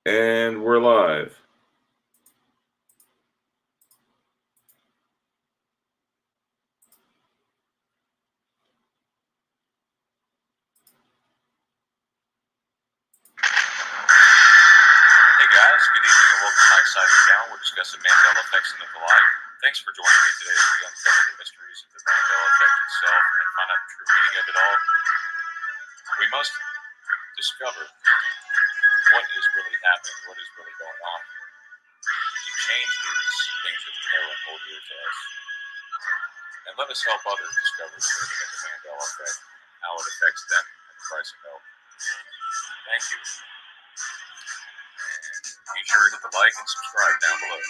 And we're live. Hey guys, good evening and welcome to my exciting channel. We're discussing Mandela effects and the like. Thanks for joining me today as we uncover the mysteries of the Mandela effect itself and find out the true meaning of it all. We must discover what is really happening, what is really going on, to change these things that we know and hold dear to us. And let us help others discover the meaning of the Mandela effect, how it affects them, and the price of milk. Thank you. And be sure to hit the like and subscribe down below.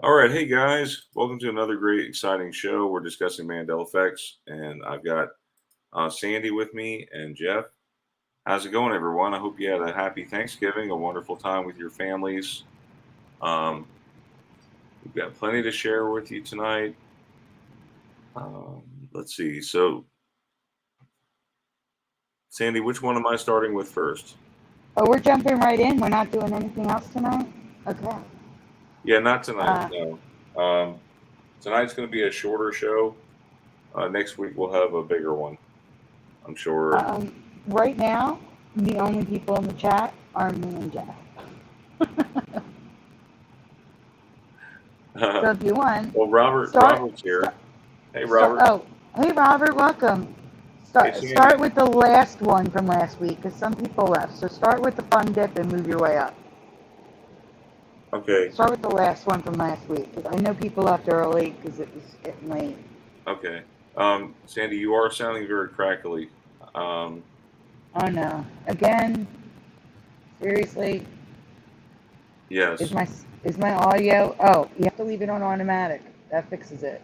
All right, hey guys, welcome to another great, exciting show. We're discussing Mandela effects, and I've got Sandy with me and Jeff. How's it going, everyone? I hope you had a happy Thanksgiving, a wonderful time with your families. We've got plenty to share with you tonight. Let's see. So, Sandy, which one am I starting with first? Oh, we're jumping right in. We're not doing anything else tonight? Okay. Yeah, not tonight. No. Tonight's going to be a shorter show. Next week we'll have a bigger one, I'm sure. Right now, the only people in the chat are me and Jeff. So if you want, well, Robert's here. Hey, Robert. Hey, Robert, welcome. Start with the last one from last week, because some people left. So start with the fun dip and move your way up. Okay. Start with the last one from last week, because I know people left early because it was getting late. Okay. Sandy, you are sounding very crackly. Oh no! Again? Seriously? Yes. Is my audio? Oh, you have to leave it on automatic. That fixes it.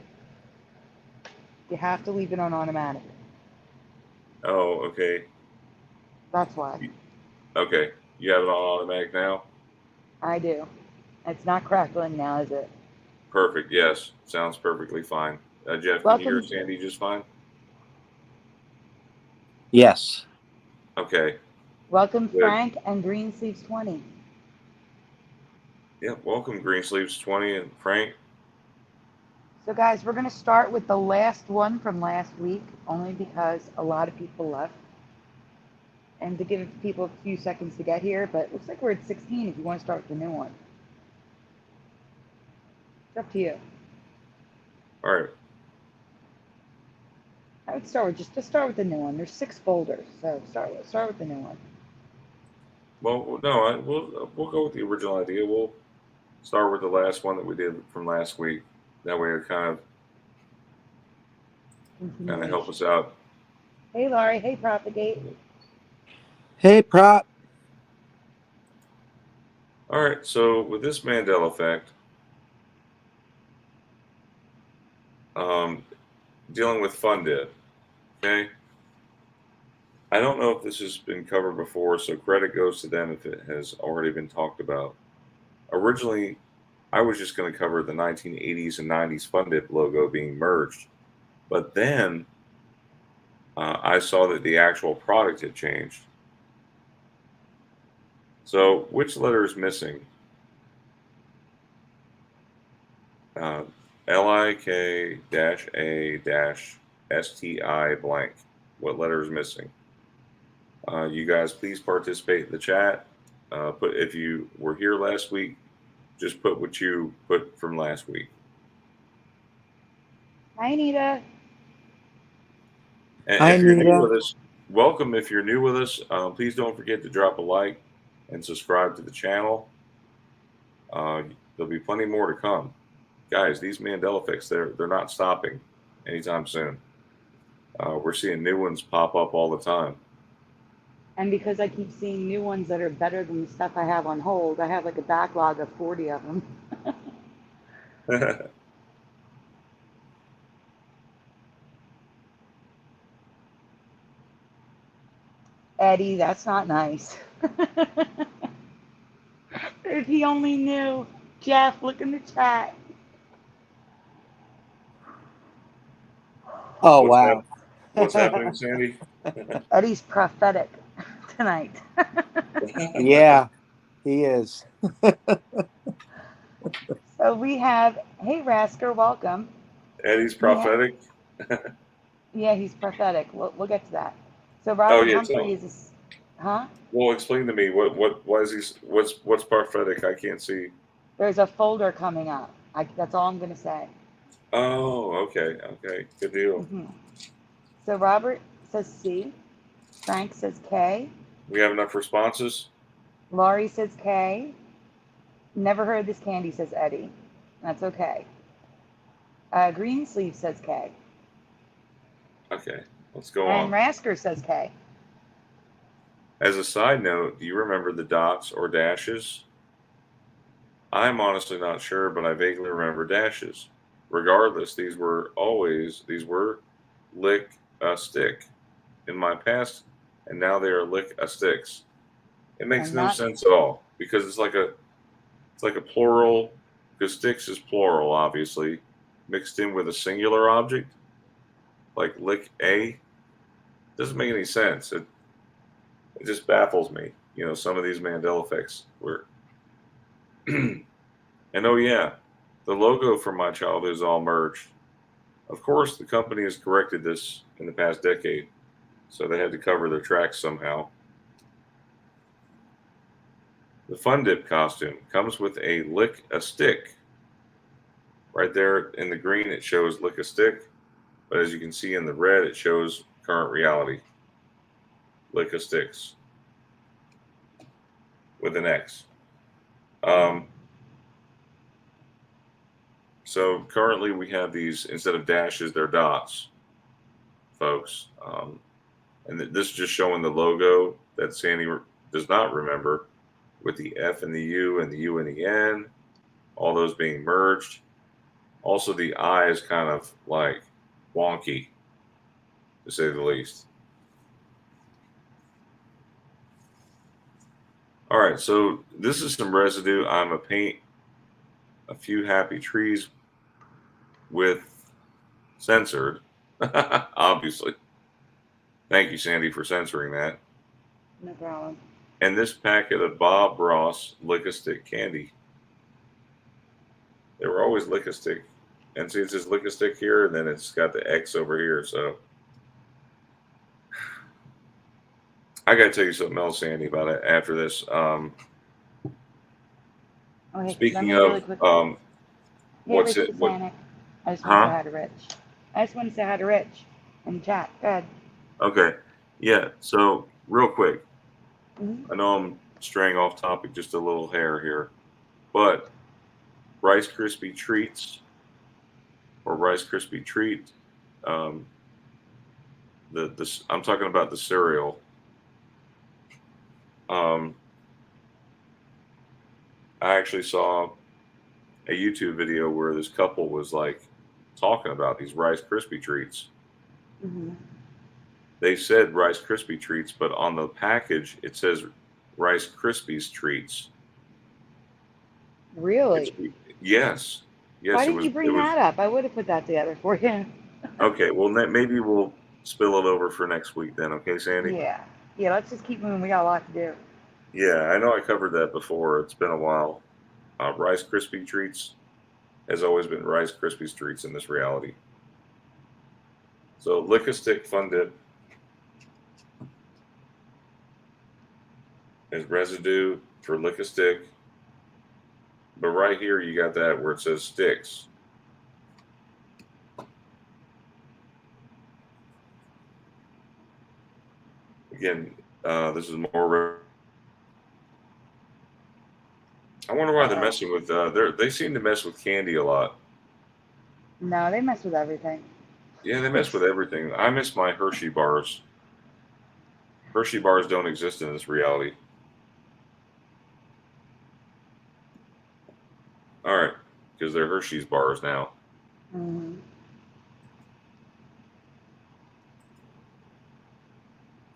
You have to leave it on automatic. Oh, okay. That's why. Okay. You have it on automatic now? I do. It's not crackling now, is it? Perfect. Yes. Sounds perfectly fine. Jeff, can you hear Sandy just fine? Yes. Okay. Welcome, good. Frank and Greensleeves 20. Yeah, welcome, Greensleeves 20 and Frank. So, guys, we're going to start with the last one from last week, only because a lot of people left. And to give people a few seconds to get here, but it looks like we're at 16 if you want to start with the new one. It's up to you. All right. I would start with just start with the new one. There's 6 folders, so start with the new one. Well, no, we'll go with the original idea. We'll start with the last one that we did from last week. That way, it kind of help us out. Hey, Laurie. Hey, Propagate. Hey, Prop. All right. So with this Mandela effect, dealing with fun dip. Okay. I don't know if this has been covered before, so credit goes to them if it has already been talked about. Originally, I was just going to cover the 1980s and 90s Fun Dip logo being merged. But then I saw that the actual product had changed. So which letter is missing? LIK-A-STI blank. What letter is missing? You guys, please participate in the chat. If you were here last week, just put what you put from last week. Hi, Anita. And if you're new with us, welcome. If you're new with us, please don't forget to drop a like and subscribe to the channel. There'll be plenty more to come. Guys, these Mandela effects, they're not stopping anytime soon. We're seeing new ones pop up all the time. And because I keep seeing new ones that are better than the stuff I have on hold, I have like a backlog of 40 of them. Eddie, that's not nice. If he only knew. Jeff, look in the chat. Oh, What's wow. what's happening, Sandy? Eddie's prophetic tonight. Yeah, he is. So we have, hey Rasker, welcome. Eddie's We have, prophetic. yeah, he's prophetic. We'll get to that. So Oh Robert yeah, Humphrey is, huh? well, explain to me why is he what's prophetic? I can't see. There's a folder coming up. That's all I'm gonna say. Oh, okay, good deal. hmm So Robert says C. Frank says K. We have enough responses. Laurie says K. Never heard this candy says Eddie. That's okay. Greensleeve says K. Okay, let's go And on. Rasker says K. As a side note, do you remember the dots or dashes? I'm honestly not sure, but I vaguely remember dashes. Regardless, these were lick a stick in my past, and now they are lick a sticks. It makes And no not, sense at all because it's like a plural, because sticks is plural, obviously, mixed in with a singular object, like lick a. Doesn't make any sense. It just baffles me. You know, some of these Mandela effects were. And oh yeah, the logo from my childhood is all merged. Of course, the company has corrected this in the past decade, so they had to cover their tracks somehow. The Fun Dip costume comes with a lick a stick. Right there in the green, it shows lick a stick, but as you can see in the red, it shows current reality. Lick a sticks with an X. Um, so currently we have these, instead of dashes, they're dots, folks. And this is just showing the logo that Sandy does not remember, with the F and the U and the U and the N, all those being merged. Also, the I is kind of like wonky, to say the least. All right, so this is some residue. I'm a paint a few happy trees with censored, obviously. Thank you, Sandy, for censoring that. no problem. And this packet of Bob Ross Lick-a-Stick candy. They were always Lick-a-Stick. And see, it says Lick-a-Stick here, and then it's got the X over here. So I got to tell you something else, Sandy, about it after this. Okay, let Speaking me really of, quick. Hey, what's Rich it? What? Bosanic. I just want to say Huh? hi to Rich. I just want to say hi to Rich in the chat. Go ahead. Okay. Yeah. So real quick, Mhm. I know I'm straying off topic just a little hair here, but Rice Krispie treats or Rice Krispie treat, um, I'm talking about the cereal. Um, I actually saw a YouTube video where this couple was like talking about these Rice Krispie treats. Mhm. They said Rice Krispie treats, but on the package it says Rice Krispies treats. It's Really? yes, Why yes. didn't you It bring was that up? I would have put that together for you. okay. Well, maybe we'll spill it over for next week then. Okay, Sandy. Yeah. Yeah, let's just keep moving. We got a lot to do. Yeah, I know I covered that before. It's been a while. Rice Krispie treats has always been Rice Krispie treats in this reality. So lick a stick fun dip is residue for lick a stick. But right here you got that where it says sticks. Again, this is more. I wonder why they're Uh-oh. messing with. They seem to mess with candy a lot. No, they mess with everything. Yeah, they mess with everything. I miss my Hershey bars. Hershey bars don't exist in this reality. All right, because they're Hershey's bars now. Mhm.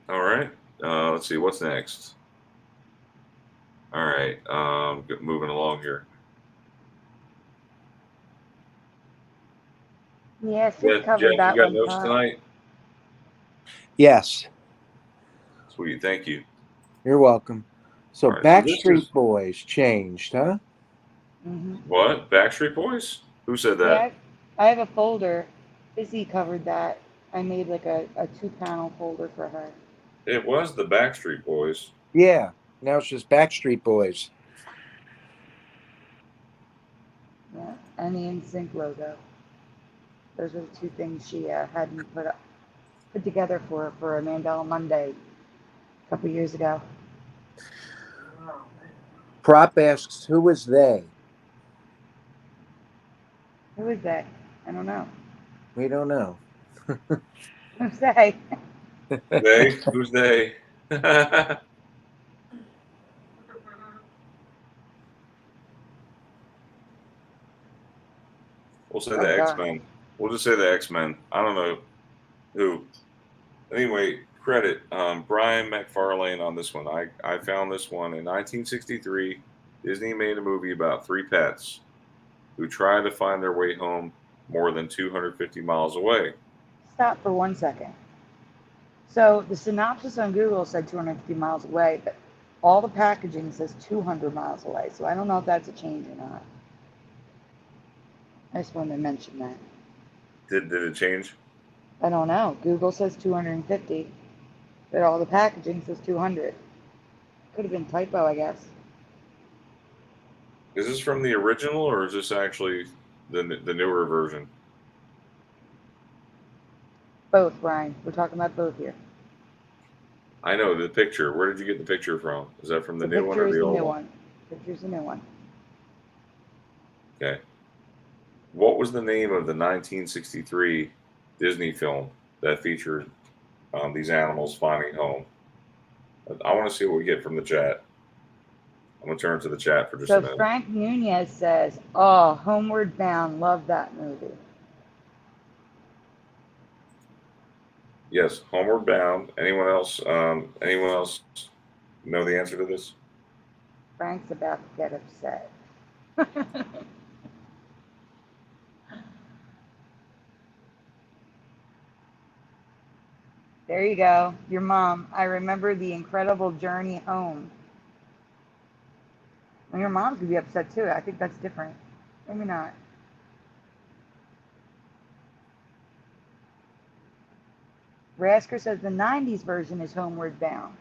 All right. Let's see what's next. All right. Moving along here. Yeah, Sid Jeff, covered that you got one notes time. tonight? Yes, Sweet, thank you. you're welcome. So All right, so this Backstreet is Boys changed, huh? Hmm. what? Backstreet Boys? Who said that? Yeah, I have a folder. Izzy covered that. I made like a 2-panel folder for her. It was the Backstreet Boys. Yeah. Now it's just Backstreet Boys. Yeah, and the NSYNC logo. Those were the two things she had me put together for a Mandela Monday a couple years ago. Prop asks, who was they? Who is that? I don't know. We don't know. Who's that? They? Who's they? We'll say Oh the God. X-Men. We'll just say the X-Men. I don't know who. Anyway, credit Brian McFarlane on this one. I found this one in 1963. Disney made a movie about 3 pets who try to find their way home more than 250 miles away. Stop for 1 second. So the synopsis on Google said 250 miles away, but all the packaging says 200 miles away. So I don't know if that's a change or not. I just wanted to mention that. Did it change? I don't know. Google says 250, but all the packaging says 200. Could have been typo, I guess. Is this from the original or is this actually the newer version? Both, Brian. We're talking about both here. I know the picture. Where did you get the picture from? Is that from the The new one picture or is the the old new one? one. Picture's the new one. Okay. What was the name of the 1963 Disney film that featured these animals finding home? I want to see what we get from the chat. I'm going to turn to the chat for just a So minute. Frank Nunez says, "Oh, Homeward Bound. Love that movie." Yes, Homeward Bound. Anyone else? Anyone else know the answer to this? Frank's about to get upset. There you go. Your mom. I remember the incredible journey home. Well, your mom's gonna be upset too. I think that's different. Maybe not. Rasker says the 90s version is Homeward Bound.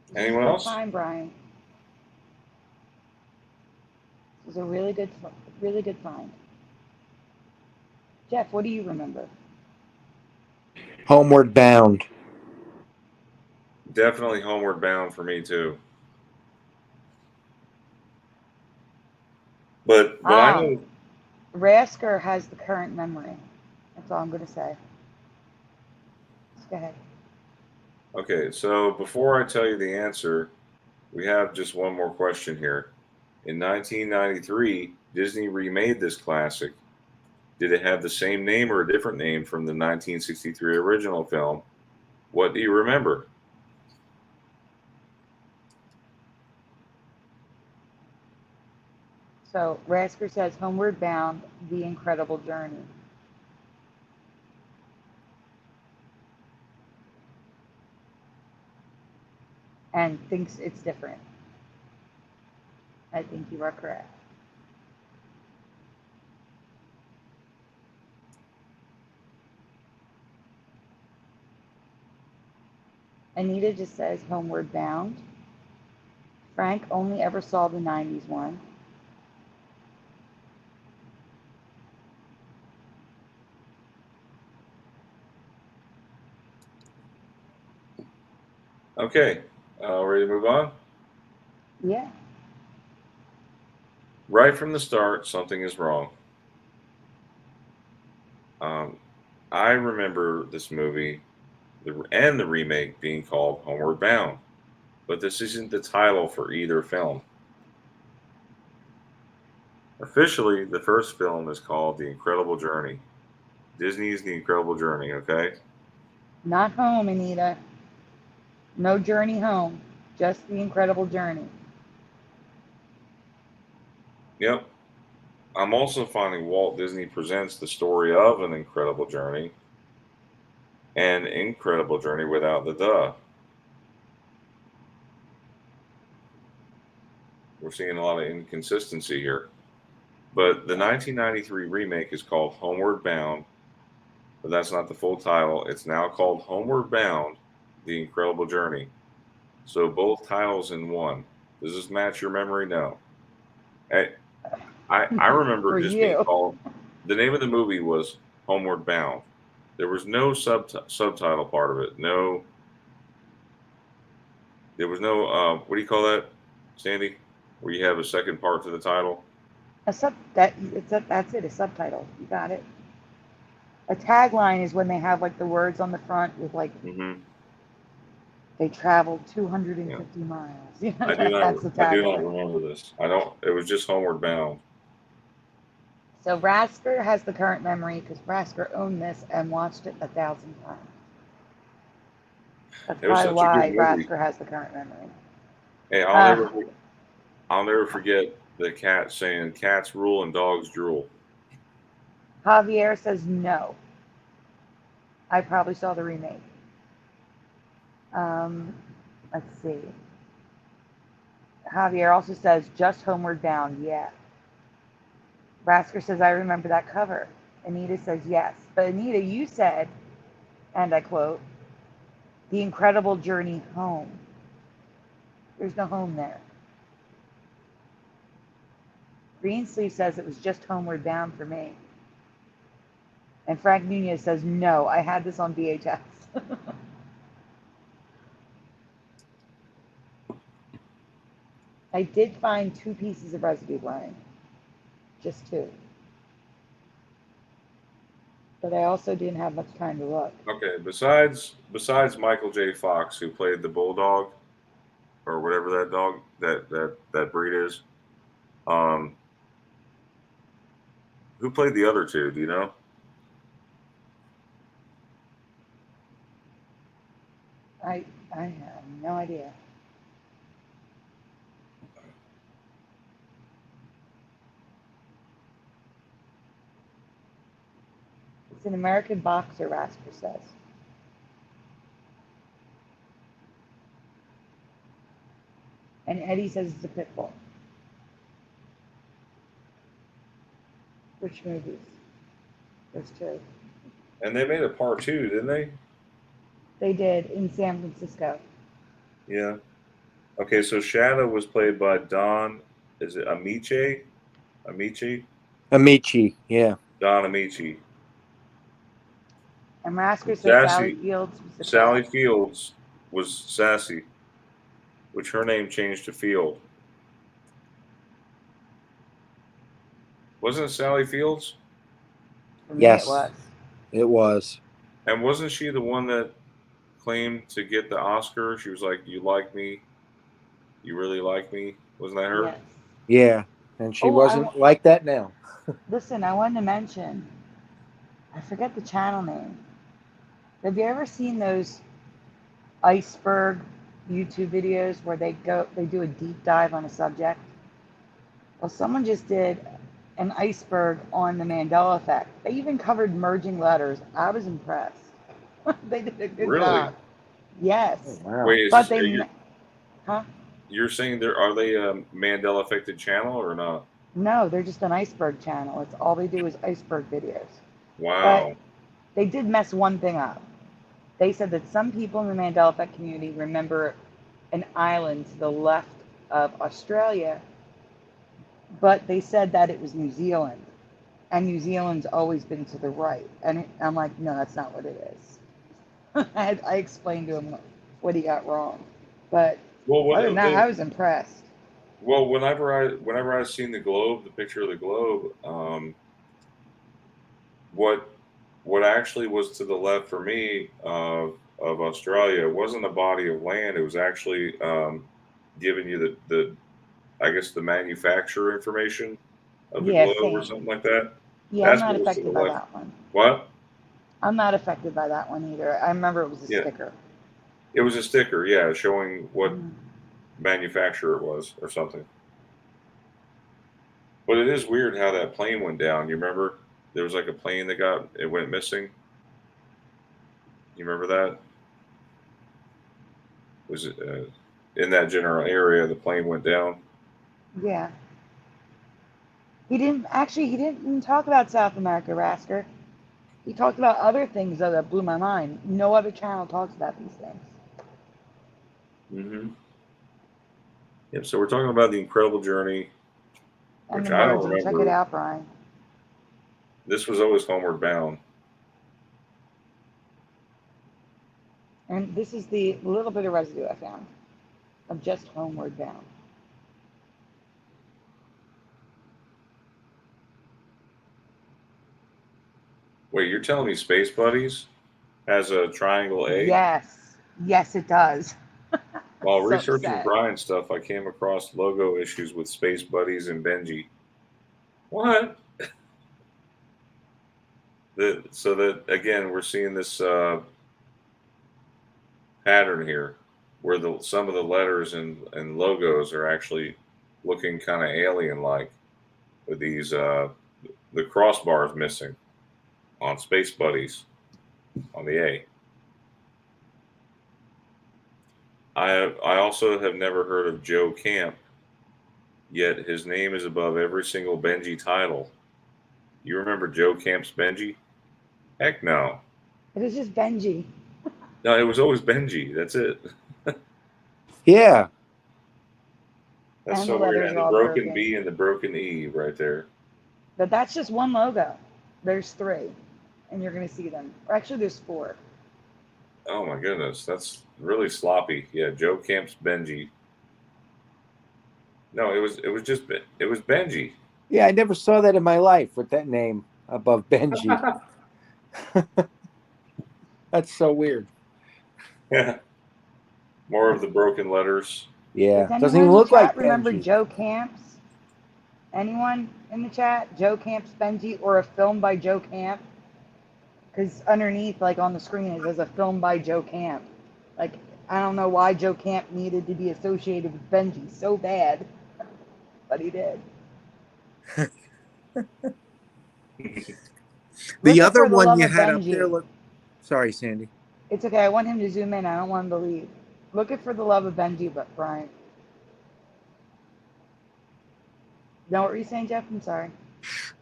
This is a Anyone good else? find, Brian. This is a really good find. Jeff, what do you remember? Homeward Bound. Definitely Homeward Bound for me too. But I know. Rasker has the current memory. That's all I'm going to say. Let's go ahead. Okay, so before I tell you the answer, we have just one more question here. In 1993, Disney remade this classic. Did it have the same name or a different name from the 1963 original film? What do you remember? So Rasker says Homeward Bound, The Incredible Journey. And thinks it's different. I think you are correct. Anita just says Homeward Bound. Frank only ever saw the 90s one. Okay, ready to move on? Yeah. Right from the start, something is wrong. I remember this movie and the remake being called Homeward Bound, but this isn't the title for either film. Officially, the first film is called The Incredible Journey. Disney's The Incredible Journey, okay? Not home, Anita. No journey home. Just The Incredible Journey. Yep. I'm also finding Walt Disney Presents the story of an incredible journey. An incredible journey without the duh. We're seeing a lot of inconsistency here. But the 1993 remake is called Homeward Bound, but that's not the full title. It's now called Homeward Bound, The Incredible Journey. So both titles in one. Does this match your memory? No. I remember For it just being you. called, the name of the movie was Homeward Bound. There was no subtitle part of it. No, there was no, what do you call that, Sandy? Where you have a second part to the title? That's it, a subtitle. You got it. A tagline is when they have like the words on the front with like Mm-hmm. they traveled Yeah. 250 miles. You know, I do that's the not. I do not tagline. remember this. I don't. It was just Homeward Bound. So Rasker has the current memory because Rasker owned this and watched it 1,000 times. That's It was probably such a good why movie. Rasker has the current memory. Hey, Uh, I'll never forget the cat saying, "Cats rule and dogs drool." Javier says no. I probably saw the remake. Let's see. Javier also says just Homeward Bound. Yeah. Rasker says I remember that cover. Anita says yes. But Anita, you said, and I quote, the incredible journey home. There's no home there. Greensleeve says it was just Homeward Bound for me. And Frank Nunez says, no, I had this on VHS. I did find 2 pieces of residue blowing. Just 2. But I also didn't have much time to look. Okay. Besides Michael J. Fox, who played the bulldog or whatever that dog that breed is, um, who played the other 2? Do you know? I have no idea. It's an American boxer, Rasker says. And Eddie says it's a pit bull. Which movies? There's 2. And they made a part 2, didn't they? They did in San Francisco. Yeah. Okay. So Shadow was played by Don. Is it Amici? Amici? Amici, yeah. Don Amici. And Rasker says Sally Sassy. Fields was the Sally cat. Fields was Sassy, which her name changed to Field. Wasn't it Sally Fields? For me, Yes. it was. It was. And wasn't she the one that claimed to get the Oscar? She was like, "You like me? You really like me?" Wasn't that her? Yes. Yeah. And she Oh, wasn't like that now. listen, I wanted to mention, I forget the channel name. Have you ever seen those iceberg YouTube videos where they do a deep dive on a subject? Well, someone just did an iceberg on the Mandela effect. They even covered merging letters. I was impressed. They did a good Really? job. Yes. Oh, wow. Wait, is But this, huh? you're saying are they a Mandela affected channel or not? No, they're just an iceberg channel. It's all they do is iceberg videos. But Wow. they did mess one thing up. They said that some people in the Mandela effect community remember an island to the left of Australia, but they said that it was New Zealand. And New Zealand's always been to the right. And I'm like, no, that's not what it is. I explained to him what he got wrong. But Well, other than that, I was impressed. well, whenever I seen the globe, the picture of the globe, what actually was to the left for me of Australia wasn't a body of land. It was actually giving you the I guess the manufacturer information of the Yeah, globe or same. something like that. Yeah, I'm That's not what was to the affected by left. that one. What? I'm not affected by that one either. I remember it was a Yeah, sticker. it was a sticker. Yeah, showing what Mhm. manufacturer it was or something. But it is weird how that plane went down. You remember there was like a plane that went missing. You remember that? Was it in that general area? The plane went down. Yeah. He didn't talk about South America, Rasker. He talked about other things, though, that blew my mind. No other channel talks about these things. Mm-hmm. Yep. So we're talking about the incredible journey, And which the I don't merging. Check it remember. out, Brian. This was always Homeward Bound. And this is the little bit of residue I found of just Homeward Bound. Wait, you're telling me Space Buddies has a triangle A? Yes. Yes, it does. While So researching upset. Brian stuff, I came across logo issues with Space Buddies and Benji. What? So that again, we're seeing this pattern here, where some of the letters and logos are actually looking kind of alien-like, with these the crossbars missing on Space Buddies on the A. I also have never heard of Joe Camp, yet his name is above every single Benji title. You remember Joe Camp's Benji? Heck no. It was just Benji. No, it was always Benji. That's it. Yeah. That's And so the weird. letters And are the all broken broken. B and the broken E right there. But that's just one logo. There's 3. And you're going to see them. Or actually, there's 4. Oh my goodness, that's really sloppy. Yeah, Joe Camp's Benji. No, it was Benji. Yeah, I never saw that in my life with that name above Benji. That's so weird. Yeah. More of the broken letters. Yeah. Does Doesn't anyone even in the look like chat remember Benji. Joe Camps? Anyone in the chat? Joe Camp's Benji, or a film by Joe Camp? Because underneath, like on the screen, it says a film by Joe Camp. Like, I don't know why Joe Camp needed to be associated with Benji so bad, but he did. The Looking other for the one love you of had up there, Benji. look. Sorry, Sandy. It's okay. I want him to zoom in. I don't want him to leave. Looking for the love of Benji, but Brian. Know what were you saying, Jeff? I'm sorry.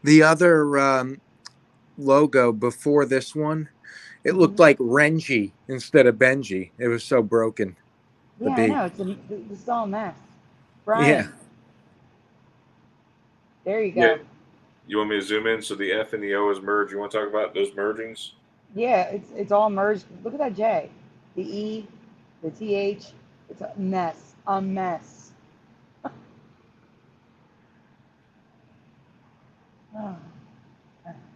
The other logo before this one, it looked like Renji instead of Benji. It was so broken. The Yeah, I B. know. It's all a mess. Brian. Yeah. There you go. Yeah. You want me to zoom in so the F and the O is merged? You want to talk about those mergings? Yeah, it's all merged. Look at that J. The E, the TH. It's a mess. A mess. Oh,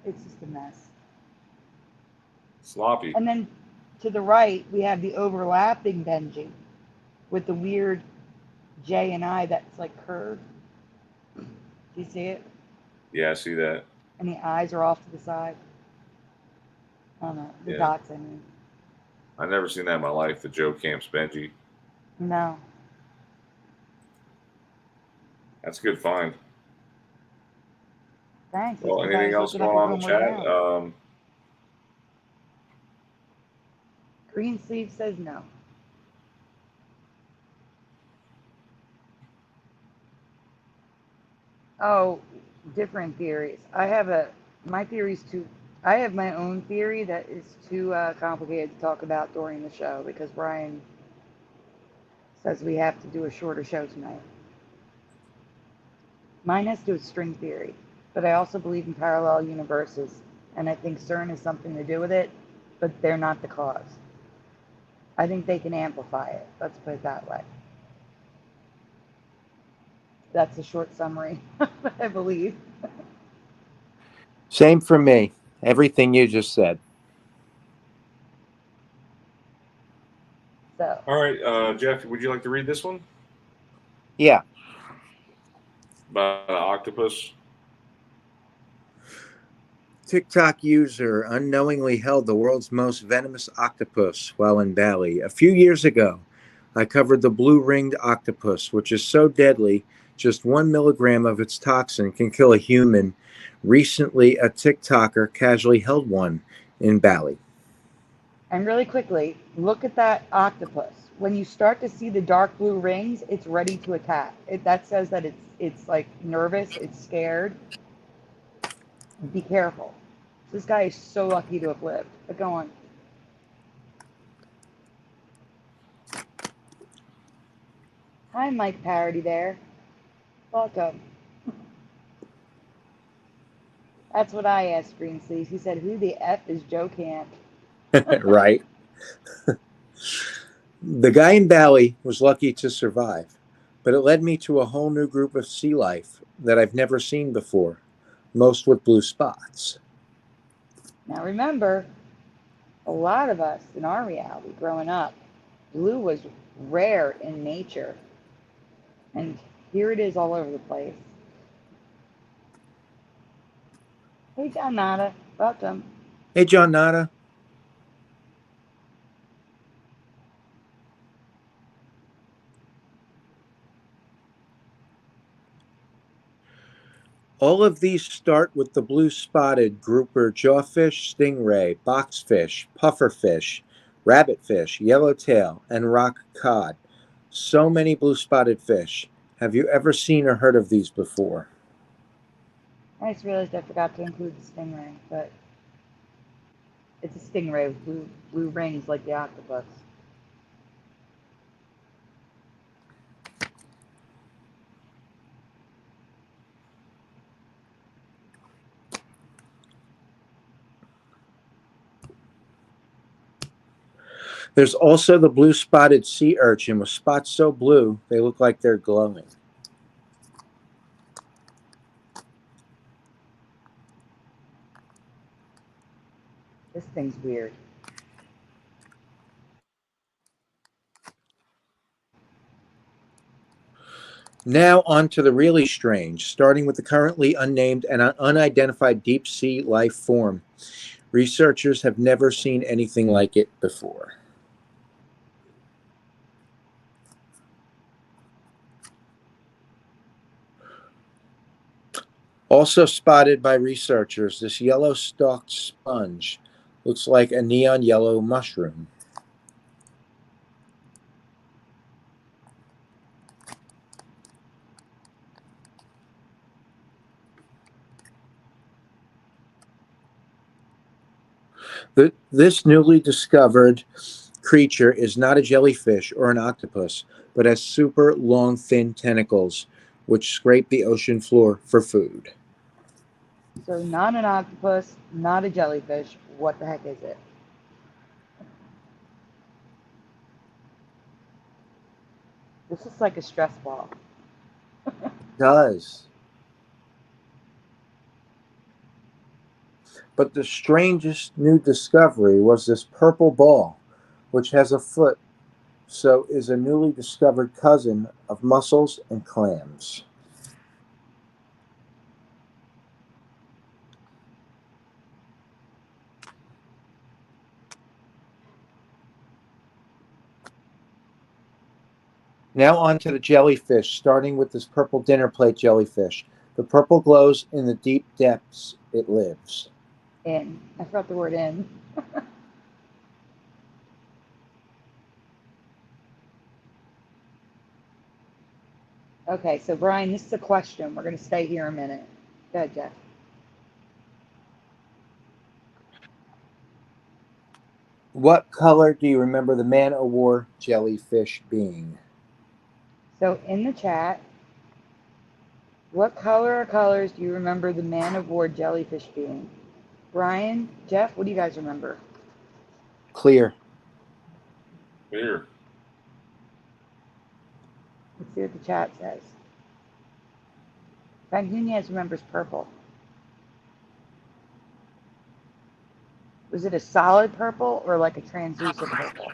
it's just a mess. Sloppy. And then to the right, we have the overlapping Benji with the weird J and I that's like curved. Do you see it? Yeah, I see that. And the eyes are off to the side. I don't know. The Yeah. dots, I mean. I've never seen that in my life, the Joe Camp's Benji. No. That's a good find. Thanks. Well, That's 'cause I anything was else looking going up on in the Homeward chat? Bound. Green Sleeve says no. Oh, different theories. I have my own theory that is too complicated to talk about during the show because Brian says we have to do a shorter show tonight. Mine has to do with string theory, but I also believe in parallel universes, and I think CERN has something to do with it, but they're not the cause. I think they can amplify it. Let's put it that way. That's a short summary, I believe. Same for me. Everything you just said. So, All right, Jeff, would you like to read this one? Yeah. About an octopus? TikTok user unknowingly held the world's most venomous octopus while in Bali. A few years ago, I covered the blue-ringed octopus, which is so deadly Just 1 milligram of its toxin can kill a human. Recently, a TikToker casually held one in Bali. And really quickly, look at that octopus. When you start to see the dark blue rings, it's ready to attack. That says that it's like nervous, it's scared. Be careful. This guy is so lucky to have lived. But go on. Hi, Mike Parody there. Welcome. That's what I asked Greensleeves. He said, who the F is Joe Camp? Right. The guy in Bali was lucky to survive, but it led me to a whole new group of sea life that I've never seen before, most with blue spots. Now remember, a lot of us in our reality growing up, blue was rare in nature. And here it is all over the place. Hey, John Nada. Welcome. Hey, John Nada. All of these start with the blue-spotted grouper jawfish, stingray, boxfish, pufferfish, rabbitfish, yellowtail, and rock cod. So many blue-spotted fish. Have you ever seen or heard of these before? I just realized I forgot to include the stingray, but it's a stingray with blue rings like the octopus. There's also the blue-spotted sea urchin with spots so blue they look like they're glowing. This thing's weird. Now on to the really strange, starting with the currently unnamed and unidentified deep sea life form. Researchers have never seen anything like it before. Also spotted by researchers, this yellow-stalked sponge looks like a neon yellow mushroom. This newly discovered creature is not a jellyfish or an octopus, but has super long, thin tentacles which scrape the ocean floor for food. So not an octopus, not a jellyfish. What the heck is it? This is like a stress ball. It does. But the strangest new discovery was this purple ball, which has a foot, so is a newly discovered cousin of mussels and clams. Now on to the jellyfish, starting with this purple dinner plate jellyfish. The purple glows in the deep depths it lives. In. I forgot the word in. Okay, so Brian, this is a question. We're going to stay here a minute. Go ahead, Jeff. What color do you remember the man-o-war jellyfish being? So in the chat, what color or colors do you remember the man of war jellyfish being? Brian, Jeff, what do you guys remember? Clear. Here. Let's see what the chat says. Frank Nunez remembers purple. Was it a solid purple or like a translucent purple?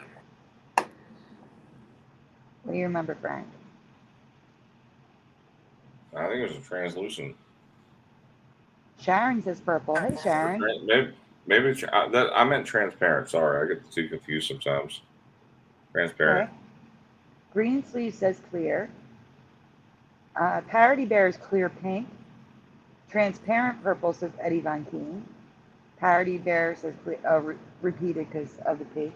What do you remember, Frank? I think it was a translucent. Sharon says purple. Hey, Sharon. Maybe that I meant transparent. Sorry, I get the two confused sometimes. Transparent. Okay. Green sleeve says clear. Parody Bear is clear pink. Transparent purple says Eddie Von Keen. Parody Bear says repeated because of the P.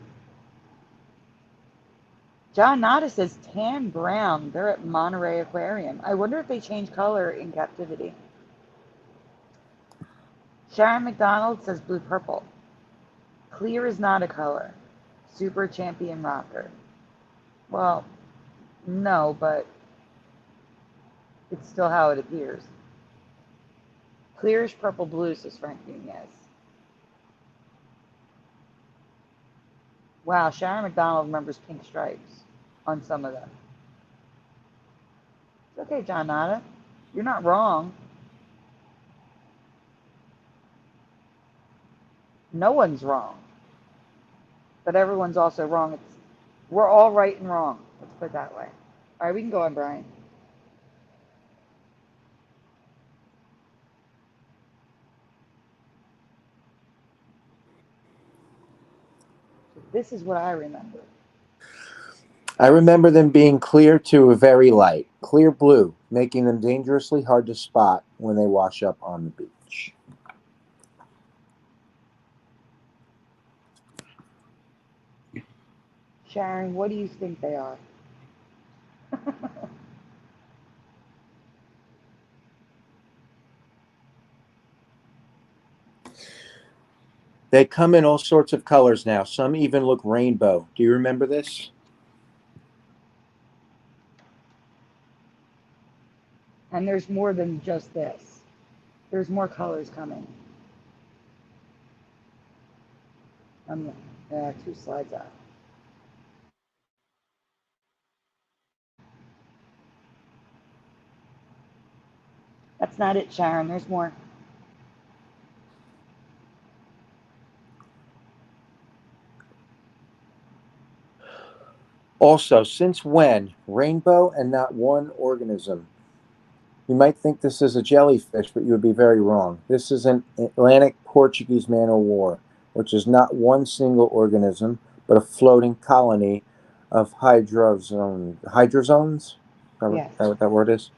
John Nada says tan brown. They're at Monterey Aquarium. I wonder if they change color in captivity. Sharon McDonald says blue purple. Clear is not a color. Super champion rocker. Well, no, but it's still how it appears. Clearish purple blue says Frank Nunez. Wow, Sharon McDonald remembers pink stripes on some of them. It's okay, John Nada. You're not wrong. No one's wrong. But everyone's also wrong. We're all right and wrong. Let's put it that way. All right, we can go on, Brian. So this is what I remember. I remember them being clear to a very light, clear blue, making them dangerously hard to spot when they wash up on the beach. Sharon, what do you think they are? They come in all sorts of colors now. Some even look rainbow. Do you remember this? And there's more than just this. There's more colors coming. I'm 2 slides out. That's not it, Sharon. There's more. Also, since when rainbow and not one organism? You might think this is a jellyfish, but you would be very wrong. This is an Atlantic Portuguese man o' war, which is not one single organism, but a floating colony of hydrozoans. Hydrozoans? Yes. Is that what that word is?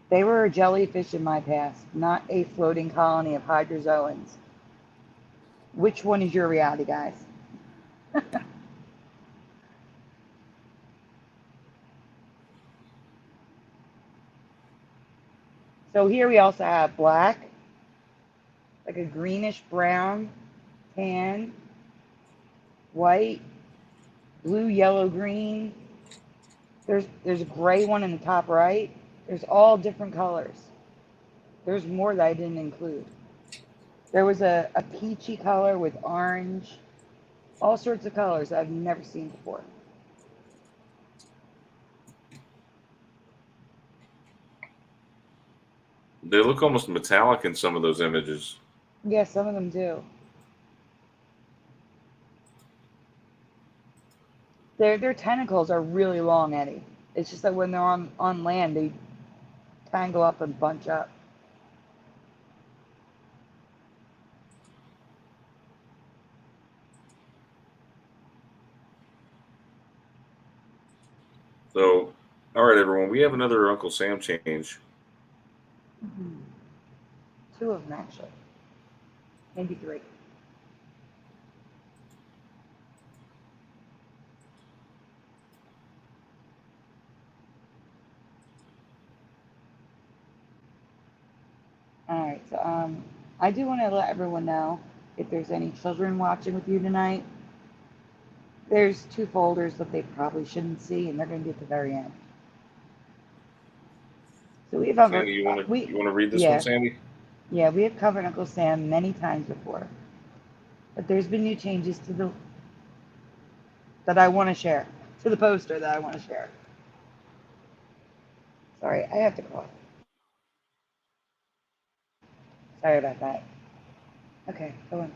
They were a jellyfish in my past, not a floating colony of hydrozoans. Which one is your reality, guys? So here we also have black, like a greenish brown, tan, white, blue, yellow, green. There's a gray one in the top right. There's all different colors. There's more that I didn't include. There was a peachy color with orange, all sorts of colors I've never seen before. They look almost metallic in some of those images. Yeah, some of them do. Their tentacles are really long, Eddie. It's just that when they're on land, they tangle up and bunch up. So, all right, everyone, we have another Uncle Sam change. Mm-hmm. 2 of them, actually. Maybe 3. All right, so I do want to let everyone know if there's any children watching with you tonight. There's 2 folders that they probably shouldn't see, and they're going to be at the very end. So we have Sandy, you want to read this one, Sandy? Yeah, we have covered Uncle Sam many times before, but there's been new changes to that I want to share, to the poster that I want to share. Sorry, I have to cough. Sorry about that. Okay, go on.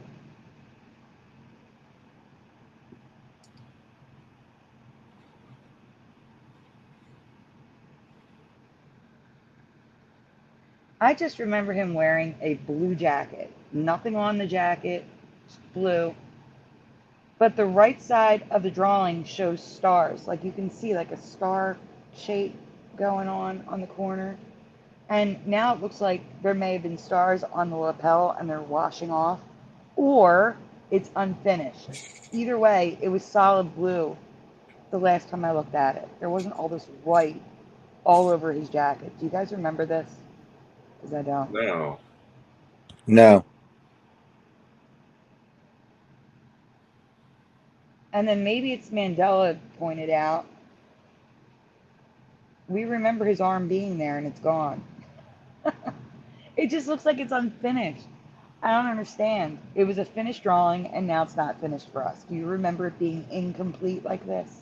I just remember him wearing a blue jacket. Nothing on the jacket, just blue. But the right side of the drawing shows stars. Like you can see like a star shape going on the corner. And now it looks like there may have been stars on the lapel and they're washing off, or it's unfinished. Either way, it was solid blue the last time I looked at it. There wasn't all this white all over his jacket. Do you guys remember this? Because I don't. No. No. And then maybe it's Mandela pointed out. We remember his arm being there and it's gone. It just looks like it's unfinished. I don't understand. It was a finished drawing and now it's not finished for us. Do you remember it being incomplete like this?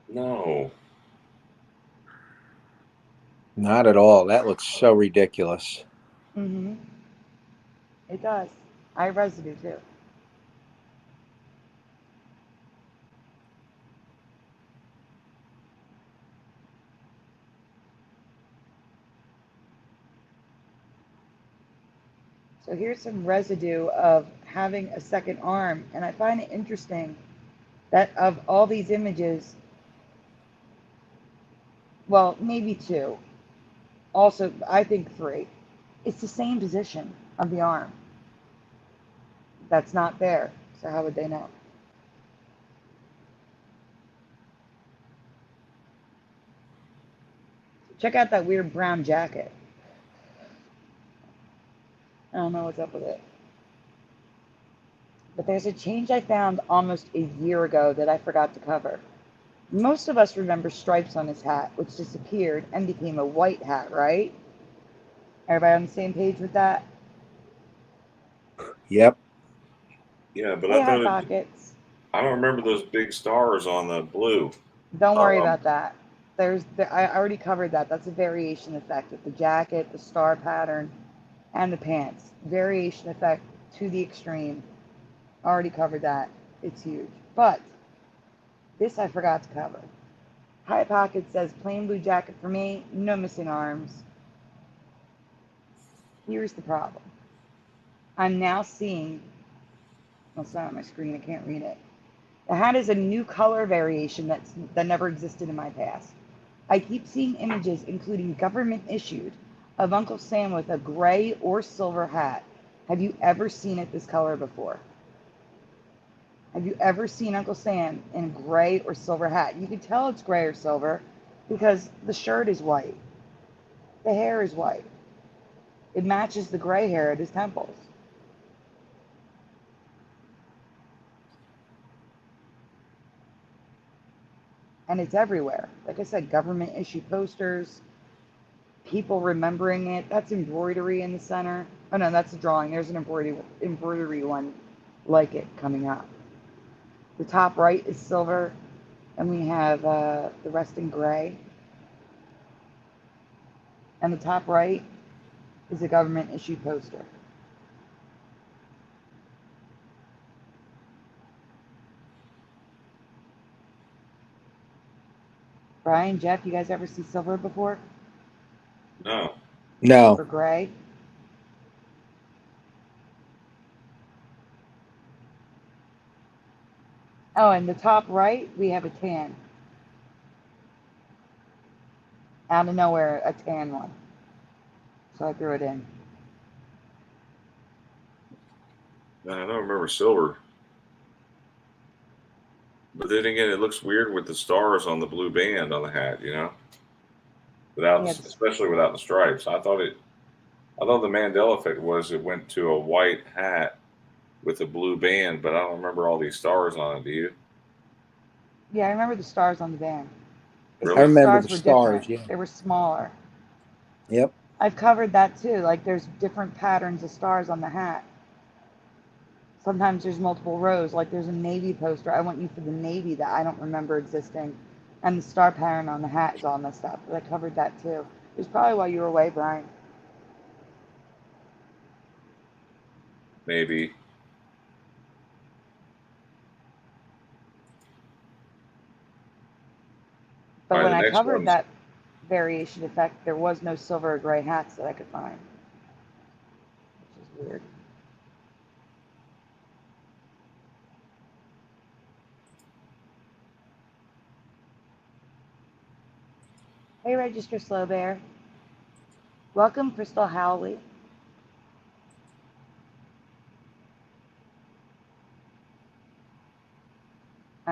No. Not at all. That looks so ridiculous. Mm-hmm. It does. I have residue too. So here's some residue of having a second arm. And I find it interesting that of all these images, well, maybe two, also, I think three, it's the same position of the arm. That's not there. So how would they know? Check out that weird brown jacket. I don't know what's up with it. But there's a change I found almost a year ago that I forgot to cover. Most of us remember stripes on his hat, which disappeared and became a white hat, right? Everybody on the same page with that? Yep. Yeah, but Hey, I High thought Pockets. I don't remember those big stars on the blue. Don't worry about that. I already covered that. That's a variation effect with the jacket, the star pattern, and the pants. Variation effect to the extreme. Already covered that. It's huge. But this I forgot to cover. High Pocket says plain blue jacket for me, no missing arms. Here's the problem. I'm now seeing, well, it's not on my screen, I can't read it. The hat is a new color variation that never existed in my past. I keep seeing images, including government issued, of Uncle Sam with a gray or silver hat. Have you ever seen it this color before? Have you ever seen Uncle Sam in a gray or silver hat? You can tell it's gray or silver because the shirt is white. The hair is white. It matches the gray hair at his temples. And it's everywhere. Like I said, government issue posters, people remembering it. That's embroidery in the center. Oh no, that's a drawing. There's an embroidery one like it coming up. The top right is silver, and we have the rest in gray. And the top right is a government issue poster. Brian, Jeff, you guys ever see silver before? No. No. Or gray? Oh, and the top right, we have a tan. Out of nowhere, a tan one. So I threw it in. I don't remember silver. But then again, it looks weird with the stars on the blue band on the hat, you know? Without, Yeah, especially without the stripes. I thought the Mandela effect was it went to a white hat with a blue band, but I don't remember all these stars on it. Do you? yeah, I remember the stars on the band. I Really? The remember stars the were stars, different. yeah. They were smaller. Yep. I've covered that too. Like there's different patterns of stars on the hat. Sometimes there's multiple rows. Like there's a navy poster. I went you for the navy that I don't remember existing. And the star pattern on the hat is all messed up. But I covered that too. It was probably while you were away, Brian. Maybe. But All right, when the I next covered one's that variation effect, there was no silver or gray hats that I could find. Which is weird. Hey, Register Slow Bear. Welcome, Crystal Howley.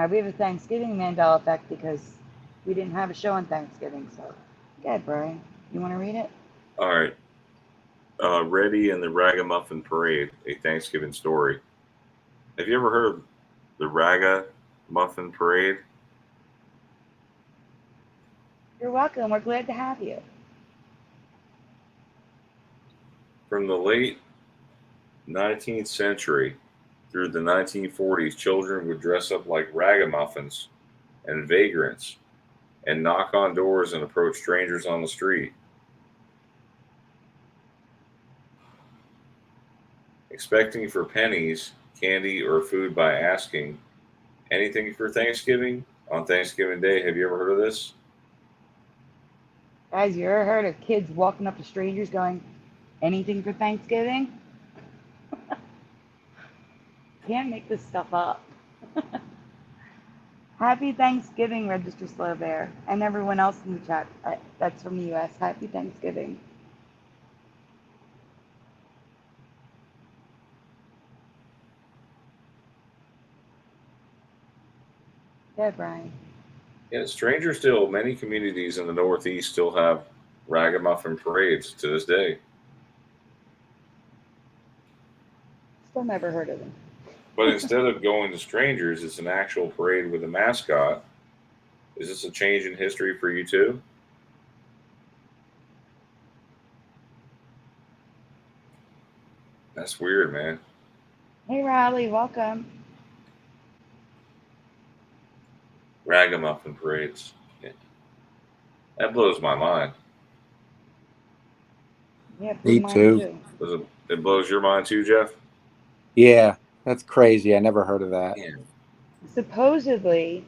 We have a Thanksgiving Mandela effect because we didn't have a show on Thanksgiving. So, go ahead, Brian. You want to read it? All right. Reddy and the Ragamuffin Parade, a Thanksgiving story. Have you ever heard of the Ragamuffin Parade? You're welcome. We're glad to have you. From the late 19th century through the 1940s, children would dress up like ragamuffins and vagrants and knock on doors and approach strangers on the street, expecting for pennies, candy, or food by asking, anything for Thanksgiving on Thanksgiving Day? Have you ever heard of this? Guys, you ever heard of kids walking up to strangers going, anything for Thanksgiving? Can't make this stuff up. Happy Thanksgiving, Register Slow Bear, and everyone else in the chat that's from the U.S. Happy Thanksgiving. Yeah, Brian. Yeah, stranger still, many communities in the Northeast still have ragamuffin parades to this day. Still never heard of them. But instead of going to strangers, it's an actual parade with a mascot. Is this a change in history for you too? That's weird, man. Hey, Riley, welcome. Ragamuffin parades. Yeah. That blows my mind. Yeah, Me mine too. It blows your mind too, Jeff? Yeah, that's crazy. I never heard of that. Yeah. Supposedly,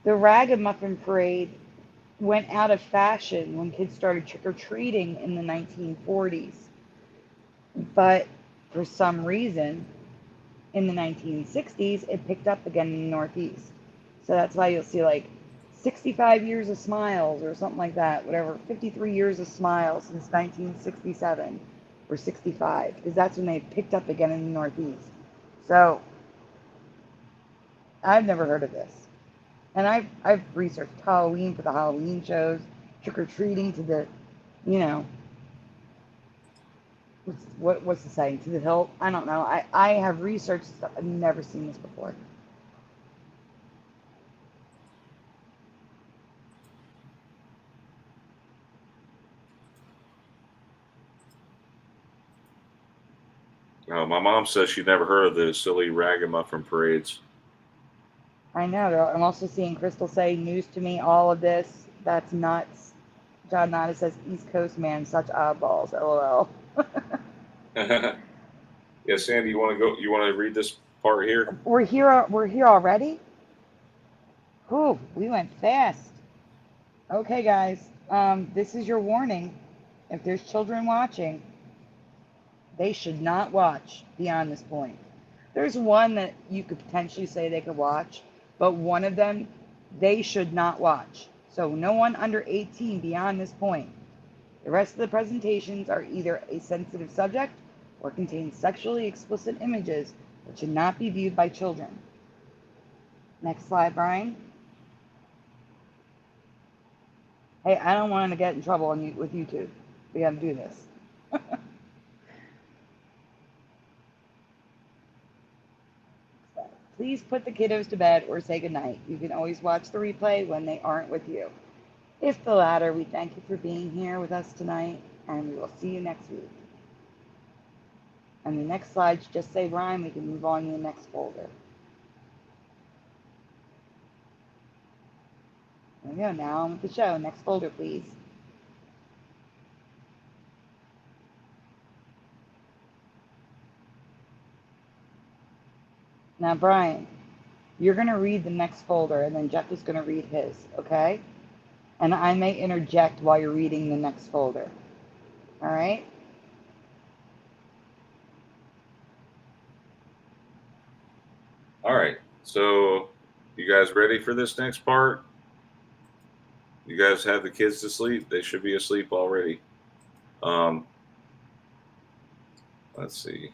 the Ragamuffin Parade went out of fashion when kids started trick-or-treating in the 1940s. But for some reason, in the 1960s, it picked up again in the Northeast. So that's why you'll see like 65 years of smiles or something like that, whatever, 53 years of smiles since 1967 or 65, because that's when they picked up again in the Northeast. So I've never heard of this. And I've researched Halloween for the Halloween shows, trick-or-treating to the, you know, what's the saying, to the hilt? I don't know. I have researched stuff. I've never seen this before. Oh, my mom says she never heard of the silly ragamuffin parades. I know. I'm also seeing Crystal say, news to me, all of this. That's nuts. John Nada says, East Coast man, such oddballs. LOL. Yeah, Sandy, you want to go? You want to read this part here? We're here. We're here already. Whew, we went fast. Okay, guys. This is your warning. If there's children watching, they should not watch beyond this point. There's one that you could potentially say they could watch, but one of them they should not watch. So no one under 18 beyond this point. The rest of the presentations are either a sensitive subject or contain sexually explicit images that should not be viewed by children. Next slide, Brian. Hey, I don't want to get in trouble with YouTube. We got to do this. Please put the kiddos to bed or say goodnight. You can always watch the replay when they aren't with you. If the latter, we thank you for being here with us tonight, and we will see you next week. And the next slides just say Rhyme. We can move on to the next folder. There we go. Now on with the show. Next folder, please. Now, Brian, you're going to read the next folder, and then Jeff is going to read his, okay? And I may interject while you're reading the next folder. All right? All right. So, you guys ready for this next part? You guys have the kids to sleep? They should be asleep already. Let's see.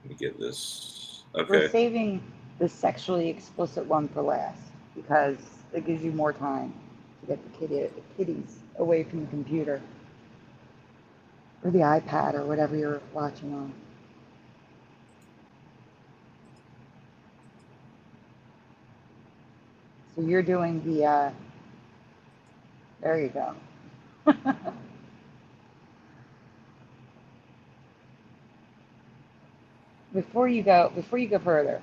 Let me get this. We're Okay. saving the sexually explicit one for last because it gives you more time to get the kiddies away from the computer or the iPad or whatever you're watching on. So you're doing the, there you go. Before you go further,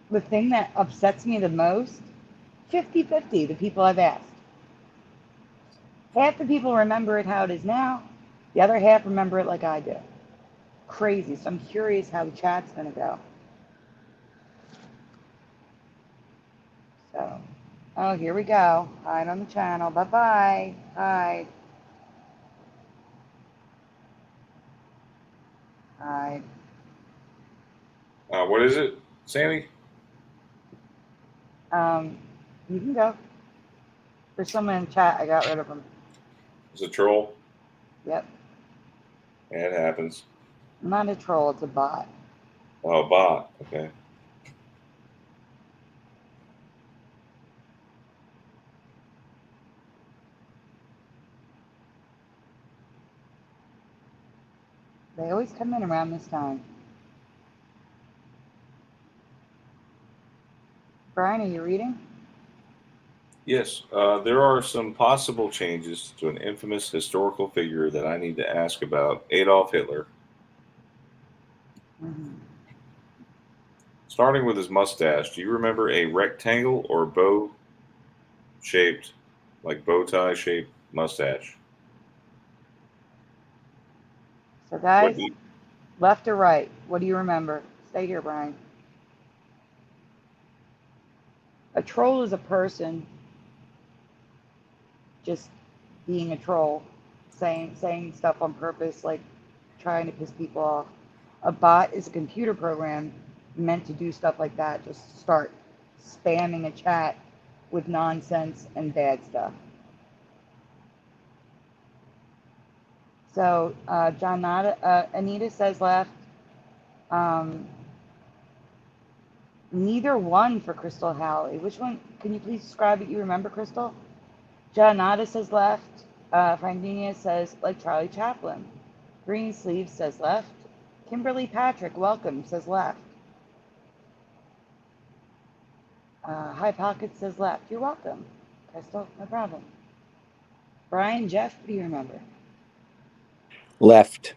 the thing that upsets me the most, 50-50, the people I've asked. Half the people remember it how it is now. The other half remember it like I do. Crazy. So I'm curious how the chat's going to go. So, oh, here we go. Hide on the channel. Bye-bye. Hide. Hide. What is it, Sandy? You can go. There's someone in the chat. I got rid of them. It's a troll. Yep. Yeah, it happens. Not a troll. It's a bot. Oh, bot. Okay. They always come in around this time. Brian, are you reading? Yes, there are some possible changes to an infamous historical figure that I need to ask about, Adolf Hitler. Mm-hmm. Starting with his mustache, do you remember a rectangle or bow shaped, like bow tie shaped mustache? So guys, What do you, left or right? What do you remember? Stay here, Brian. A troll is a person just being a troll, saying stuff on purpose, like trying to piss people off. A bot is a computer program meant to do stuff like that, just start spamming a chat with nonsense and bad stuff. So Anita says left. Neither one for Crystal Halley. Which one? Can you please describe what you remember, Crystal? Janata says left. Frank Nunez says like Charlie Chaplin. Green Sleeves says left. Kimberly Patrick, welcome, says left. High Pocket says left. You're welcome, Crystal, no problem. Brian, Jeff, what do you remember? Left.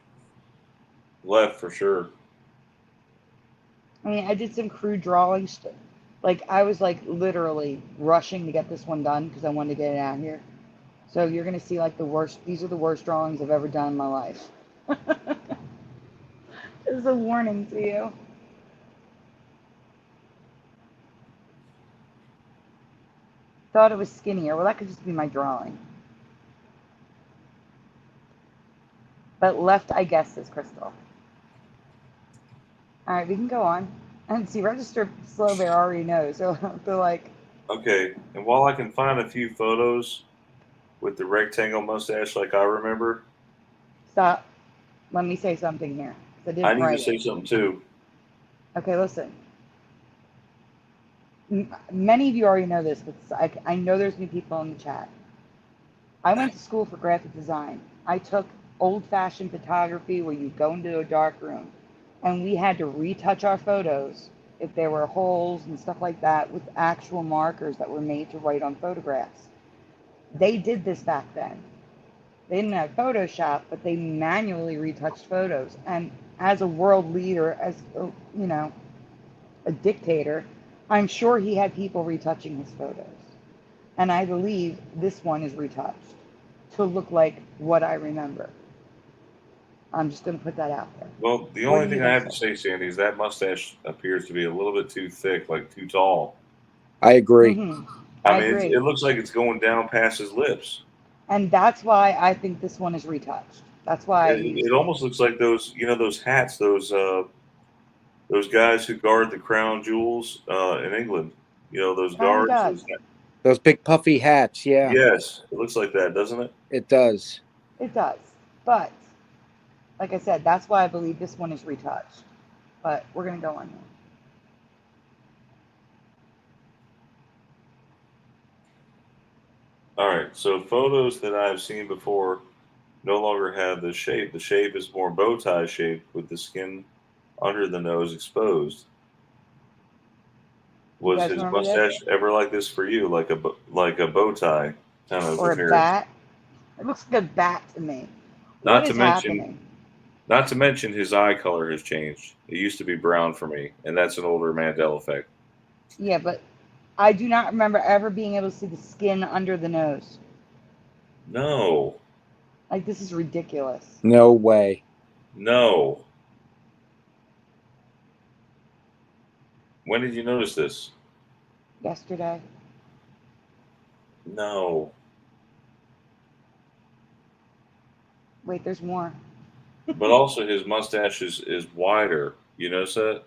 left for sure. I mean, I did some crude drawings. Like, I was like literally rushing to get this one done because I wanted to get it out here. So you're going to see like the worst, these are the worst drawings I've ever done in my life. This is a warning to you. Thought it was skinnier. Well, that could just be my drawing. But left, I guess, is Crystal. All right, we can go on. And see, Register Slow Bear already knows. So they're like, Okay, and while I can find a few photos with the rectangle mustache like I remember, stop. Let me say something here. I I didn't need to write say it. something too. Okay, listen. Many of you already know this, but I know there's new people in the chat. I went to school for graphic design. I took old-fashioned photography where you go into a dark room, and we had to retouch our photos if there were holes and stuff like that with actual markers that were made to write on photographs. They did this back then. They didn't have Photoshop, but they manually retouched photos. And as a world leader, as you know, a dictator, I'm sure he had people retouching his photos. And I believe this one is retouched to look like what I remember. I'm just going to put that out there. Well, the What only do you thing I guys have to say, Sandy, is that mustache appears to be a little bit too thick, like too tall. I agree. Mm-hmm. I I mean, agree. it looks like it's going down past his lips. And that's why I think this one is retouched. That's why I used It almost looks like those, you know, those hats, those guys who guard the crown jewels in England. You know, those Kind of guards. does. Those big puffy hats. Yeah, Yes, it looks like that, doesn't it? it does. It does. But, like I said, that's why I believe this one is retouched. But we're going to go on here. All right. So photos that I've seen before no longer have the shape. The shape is more bow tie shaped with the skin under the nose exposed. You Was guys his remember this? mustache ever like this for you, like a bow tie kind of Or a appearance? bat? It looks like a bat to me. What Not is to mention, happening? not to mention his eye color has changed. It used to be brown for me, and that's an older Mandela effect. Yeah, but I do not remember ever being able to see the skin under the nose. No, Like, this is ridiculous. No way. no. When did you notice this? Yesterday. No. Wait, there's more. But also his mustache is wider. You notice that?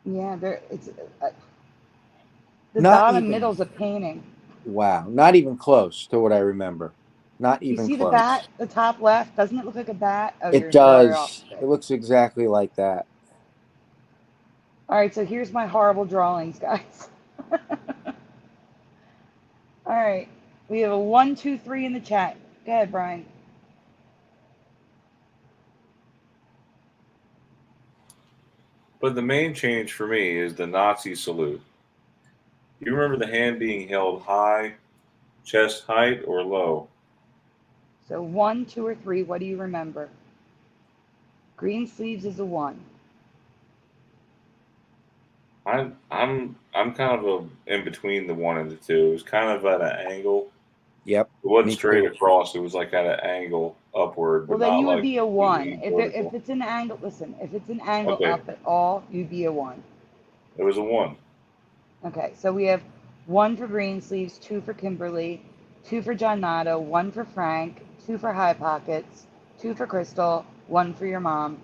Yeah, it's the Not bottom even. middle's a painting. Wow. Not even close to what I remember. Not You even see the close. bat, the top left? Doesn't it look like a bat? Oh, It you're off does. of It it. looks exactly like that. All right, so here's my horrible drawings, guys. All right, we have a 1, 2, 3 in the chat. Go ahead, Brian. But the main change for me is the Nazi salute. You remember the hand being held high, chest height, or low? So 1, 2, or 3. What do you remember? Green sleeves is a 1. I'm kind of in between the 1 and the 2. It was kind of at an angle. Yep. It wasn't Me straight too. across. It was like at an angle upward, Well, but then not you would like be a 1. completely If vertical. it's an angle, listen. If it's an angle Okay, up at all, you'd be a 1. it was a 1. Okay, so we have 1 for green sleeves, 2 for Kimberly, 2 for John Nato, 1 for Frank, 2 for High Pockets, 2 for Crystal, 1 for your mom.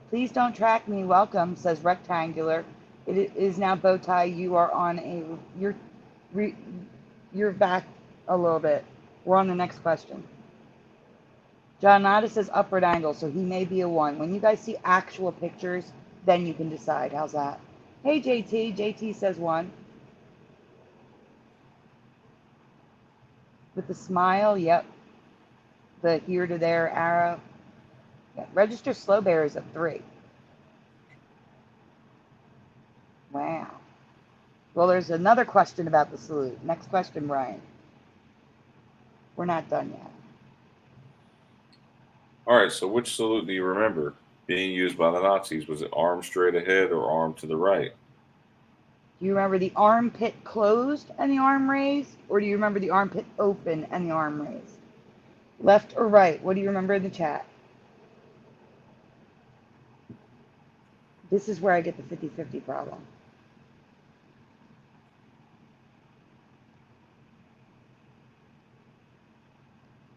Please don't track me. Welcome, says Rectangular. It is now bow tie. You are on a you're back a little bit. We're on the next question. John Nato says upward angle, so he may be a 1. When you guys see actual pictures, then you can decide. How's that? Hey JT. JT says 1. With the smile, yep. The here to there arrow. Yeah. Register slow bear is a 3. Wow. Well, there's another question about the salute. Next question, Brian. We're not done yet. All right, so which salute do you remember being used by the Nazis? Was it arm straight ahead or arm to the right? Do you remember the armpit closed and the arm raised? Or do you remember the armpit open and the arm raised? Left or right? What do you remember in the chat? This is where I get the 50-50 problem.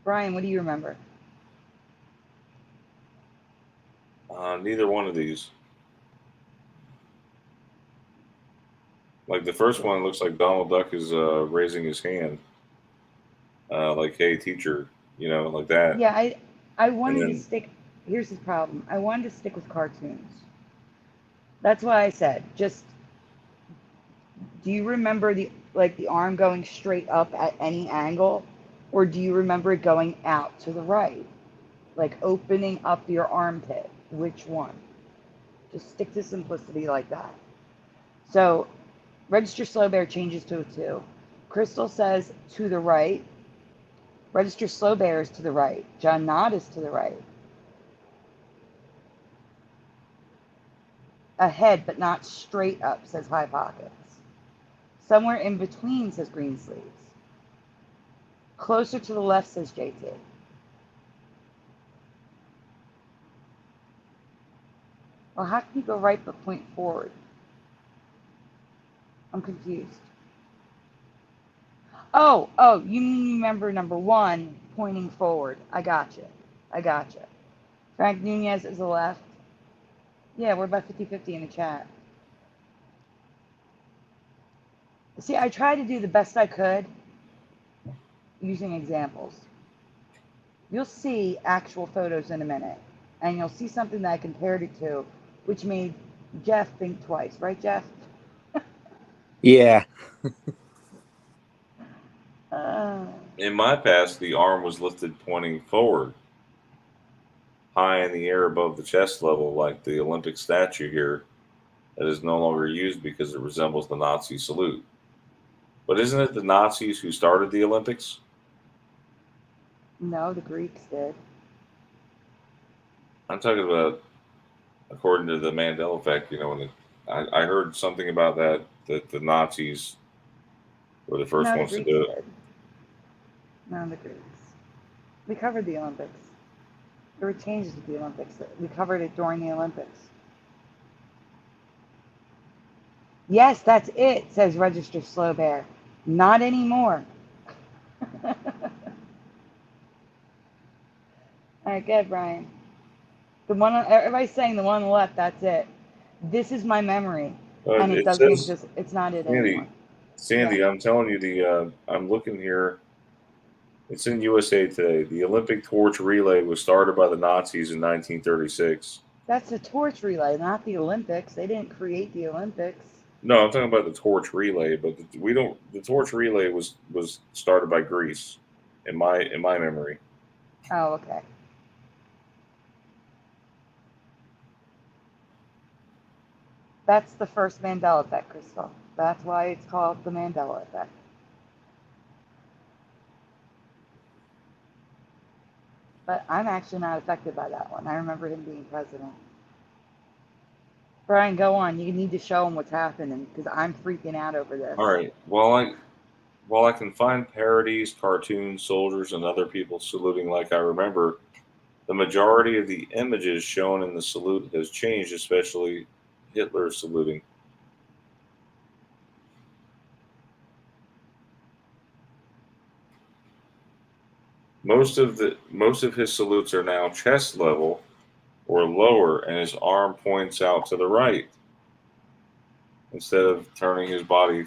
Brian, what do you remember? Neither one of these. Like the first one looks like Donald Duck is raising his hand, like "Hey, teacher," like that. Yeah, I And wanted to then stick. Here's the problem. I wanted to stick with cartoons. That's why I said, just do you remember the arm going straight up at any angle, or do you remember it going out to the right, like opening up your armpit? Which one? Just stick to simplicity like that. So, register slow bear changes to a 2. Crystal says to the right. Register slow bear is to the right. John Nod is to the right. Ahead, but not straight up, says High Pockets. Somewhere in between, says Green Sleeves. Closer to the left, says JT. Well, how can you go right but point forward? I'm confused. Oh, you mean you remember number 1 pointing forward. I gotcha. Frank Nunez is the left. Yeah, we're about 50-50 in the chat. See, I tried to do the best I could using examples. You'll see actual photos in a minute, and you'll see something that I compared it to, which made Jeff think twice, right, Jeff? Yeah. In my past, the arm was lifted pointing forward, high in the air above the chest level, like the Olympic statue here, that is no longer used because it resembles the Nazi salute. But isn't it the Nazis who started the Olympics? No, the Greeks did. I'm talking about according to the Mandela effect. When I heard something about that the Nazis were the first No, the ones to Greeks do it. did. No, the Greeks. We covered the Olympics. There were changes with the Olympics. We covered it during the Olympics. Yes, that's it, says Register Slow Bear. Not anymore. All right, good, Brian. Everybody's saying the one on the left, that's it. This is my memory, and it It doesn't says, exist. It's not it anymore. Sandy, Yeah. I'm telling you, I'm looking here. It's in USA Today. The Olympic torch relay was started by the Nazis in 1936. That's the torch relay, not the Olympics. They didn't create the Olympics. No, I'm talking about the torch relay, but we don't. The torch relay was started by Greece, in my memory. Oh, okay. That's the first Mandela effect, Crystal. That's why it's called the Mandela effect. But I'm actually not affected by that one. I remember him being president. Brian, go on. You need to show him what's happening because I'm freaking out over this. All right. While I can find parodies, cartoons, soldiers, and other people saluting like I remember, the majority of the images shown in the salute has changed, especially Hitler saluting. Most of his salutes are now chest level or lower, and his arm points out to the right instead of turning his body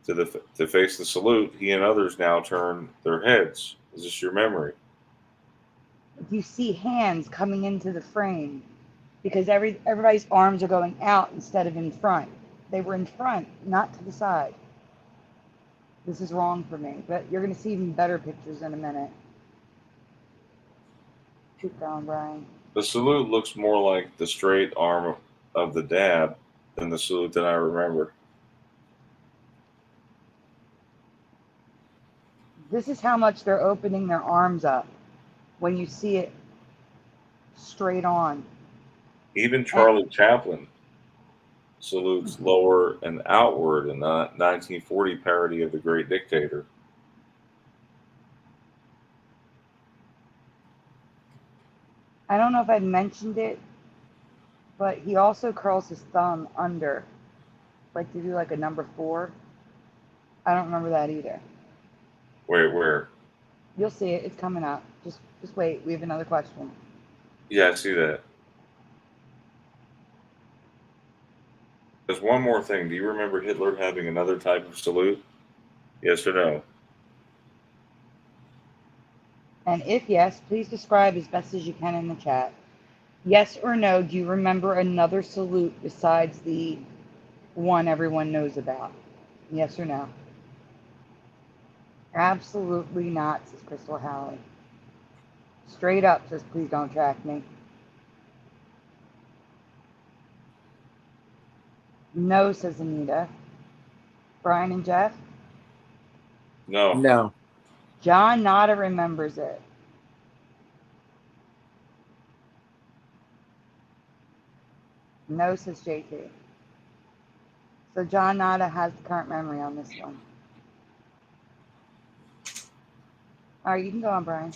to face the salute. He and others now turn their heads. Is this your memory? You see hands coming into the frame because everybody's arms are going out instead of in front. They were in front, not to the side. This is wrong for me, but you're going to see even better pictures in a minute. Keep going, Brian. The salute looks more like the straight arm of the dab than the salute that I remember. This is how much they're opening their arms up when you see it straight on. Even Charlie Chaplin salutes lower and outward in the 1940 parody of The Great Dictator. I don't know if I'd mentioned it, but he also curls his thumb under, like to do like a number 4. I don't remember that either. Where? You'll see it. It's coming up. Just wait. We have another question. Yeah, I see that. There's one more thing. Do you remember Hitler having another type of salute? Yes or no? And if yes, please describe as best as you can in the chat. Yes or no, do you remember another salute besides the one everyone knows about? Yes or no? Absolutely not, says Crystal Halley. Straight up says, please don't track me. No, says Anita. Brian and Jeff? No. No. John Nada remembers it. No, says JT. So John Nada has the current memory on this one. All right, you can go on, Brian.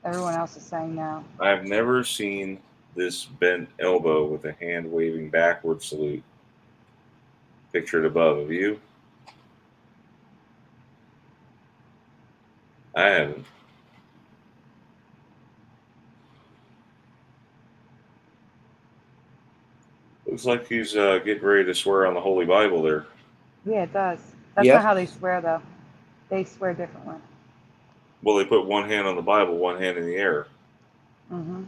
Everyone else is saying no. I've never seen this bent elbow with a hand waving backward salute pictured above. Have you? I haven't. Looks like he's getting ready to swear on the Holy Bible there. Yeah, it does. That's Yep. not how they swear, though. They swear differently. Well, they put one hand on the Bible, one hand in the air. Mm-hmm.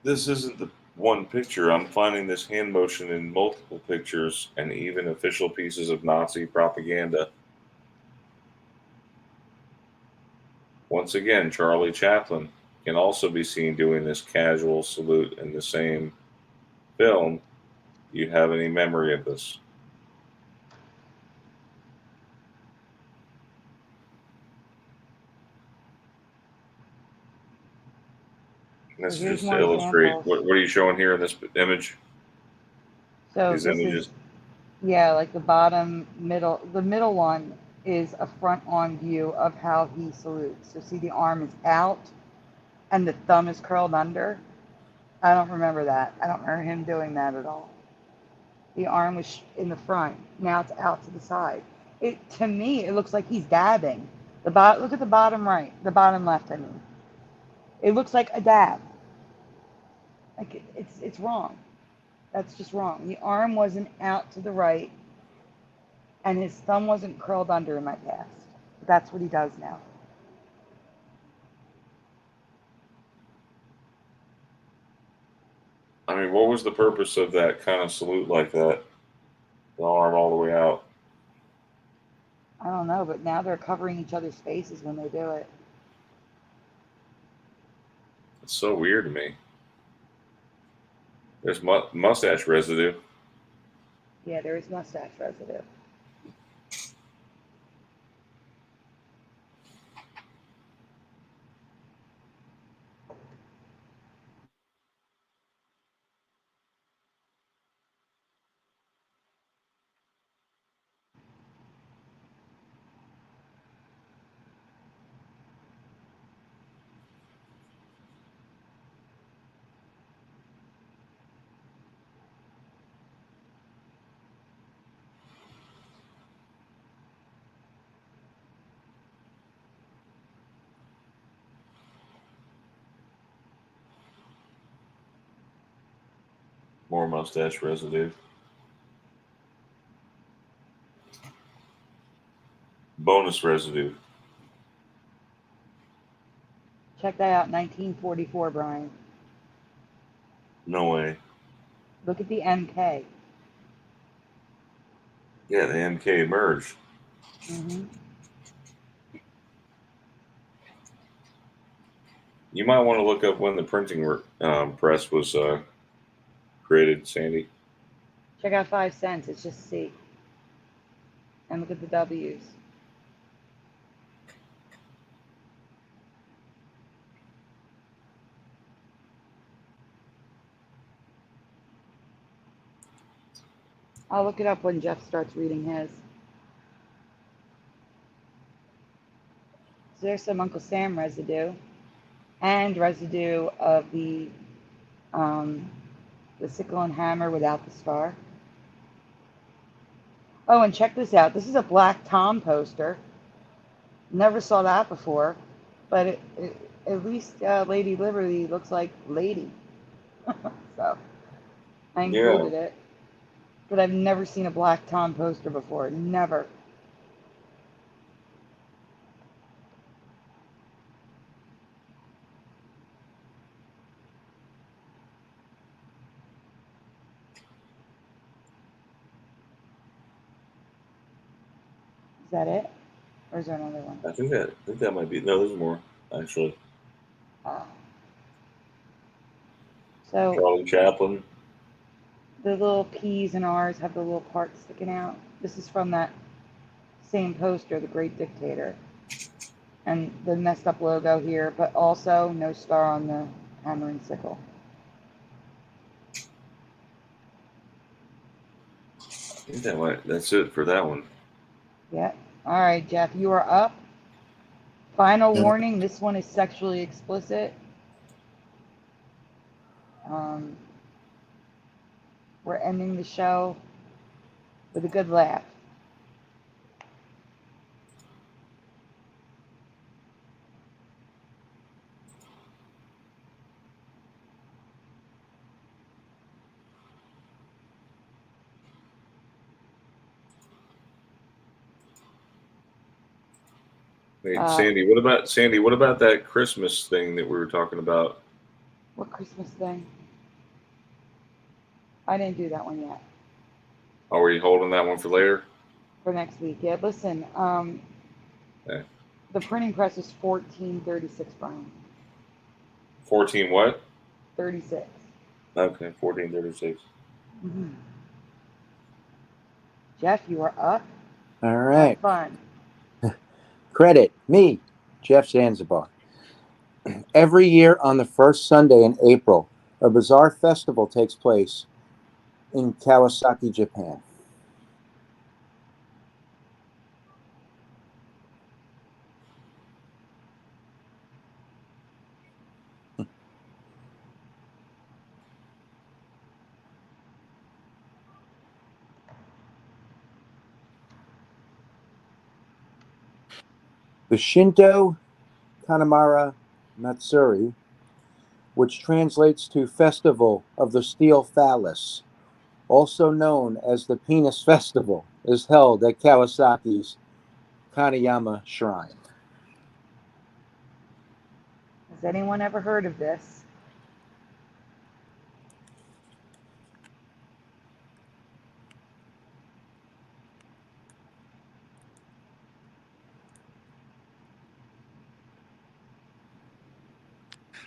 This isn't the one picture. I'm finding this hand motion in multiple pictures and even official pieces of Nazi propaganda. Once again, Charlie Chaplin can also be seen doing this casual salute in the same film. Do you have any memory of this? And this So is here's just to more illustrate. examples. What are you showing here in this image? So These this images. is, yeah, like the bottom middle. The middle one is a front-on view of how he salutes. So see, the arm is out and the thumb is curled under. I don't remember that. I don't remember him doing that at all. The arm was in the front. Now it's out to the side. To me, it looks like he's dabbing. Look at the bottom right, the bottom left. I mean, it looks like a dab. Like it's wrong. That's just wrong. The arm wasn't out to the right, and his thumb wasn't curled under in my past. That's what he does now. I mean, what was the purpose of that kind of salute like that? The arm all the way out. I don't know, but now they're covering each other's faces when they do it. It's so weird to me. There's mustache residue. Yeah, there is mustache residue. More mustache residue. Bonus residue. Check that out, 1944, Brian. No way. Look at the MK. Yeah, the MK merged. Mm-hmm. You might want to look up when the printing press was created, Sandy. Check out 5 cents. It's just C. And look at the W's. I'll look it up when Jeff starts reading his. So there's some Uncle Sam residue and residue of the sickle and hammer without the star. Oh, and check this out. This is a Black Tom poster. Never saw that before, but at least Lady Liberty looks like Lady. So I Yeah. included it. But I've never seen a Black Tom poster before. Never. Is that it? Or is there another one? I think that might be. No, there's more actually. Oh. So Charlie Chaplin. the little P's and R's have the little parts sticking out. This is from that same poster, The Great Dictator. And the messed up logo here, but also no star on the hammer and sickle. I think that's it for that one. Yeah. All right, Jeff, you are up. Final warning, this one is sexually explicit. We're ending the show with a good laugh. Hey, Sandy, what about that Christmas thing that we were talking about? What Christmas thing? I didn't do that one yet. Are we holding that one for later? For next week. Yeah, listen, Okay. the printing press is 1436, Brian. 14 what? 36. Okay, 1436. Mm-hmm. Jeff, you are up. All Have right. fun. Credit me, Jeff Zanzibar. Every year on the first Sunday in April, a bizarre festival takes place in Kawasaki, Japan. The Shinto Kanamara Matsuri, which translates to Festival of the Steel Phallus, also known as the Penis Festival, is held at Kawasaki's Kaneyama Shrine. Has anyone ever heard of this?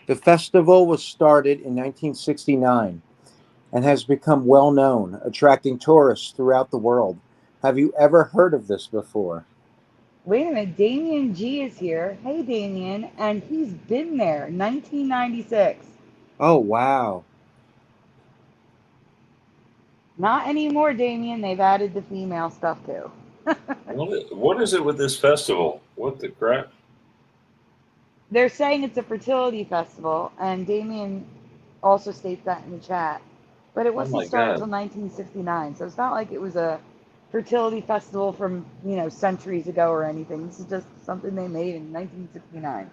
The festival was started in 1969 and has become well known, attracting tourists throughout the world. Have you ever heard of this before? Wait a minute, Damien G is here. Hey, Damien, and he's been there, 1996. Oh, wow. Not anymore, Damien. They've added the female stuff too. What is it with this festival? What the crap? They're saying it's a fertility festival, and Damien also states that in the chat. But it Oh wasn't my started God. until 1969, so it's not like it was a fertility festival from centuries ago or anything. This is just something they made in 1969.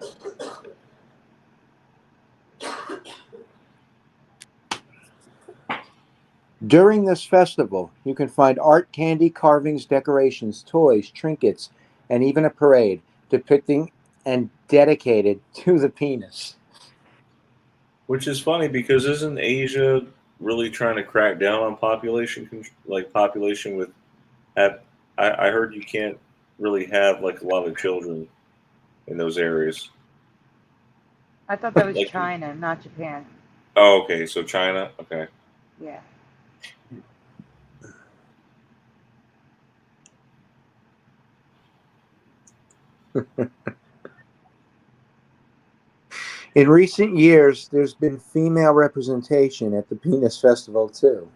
During this festival, you can find art, candy, carvings, decorations, toys, trinkets, and even a parade depicting and dedicated to the penis. Which is funny because isn't Asia really trying to crack down on population with have I heard you can't really have like a lot of children in those areas. I thought that was Like China, not Japan. oh okay, so China, okay. Yeah. In recent years, there's been female representation at the Penis Festival too.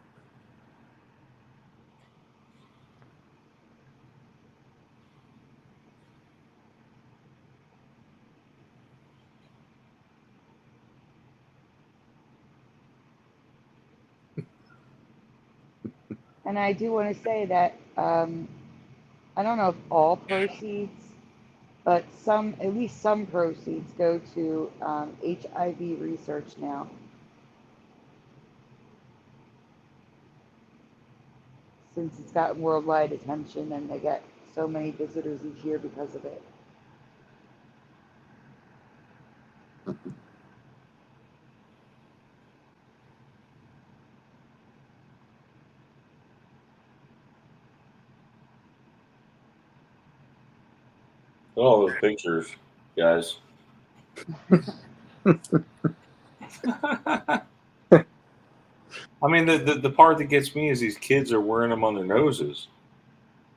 And I do want to say that I don't know if all proceeds, but at least some proceeds go to HIV research now, since it's gotten worldwide attention and they get so many visitors each year because of it. Look at all those pictures, guys. I mean the part that gets me is these kids are wearing them on their noses.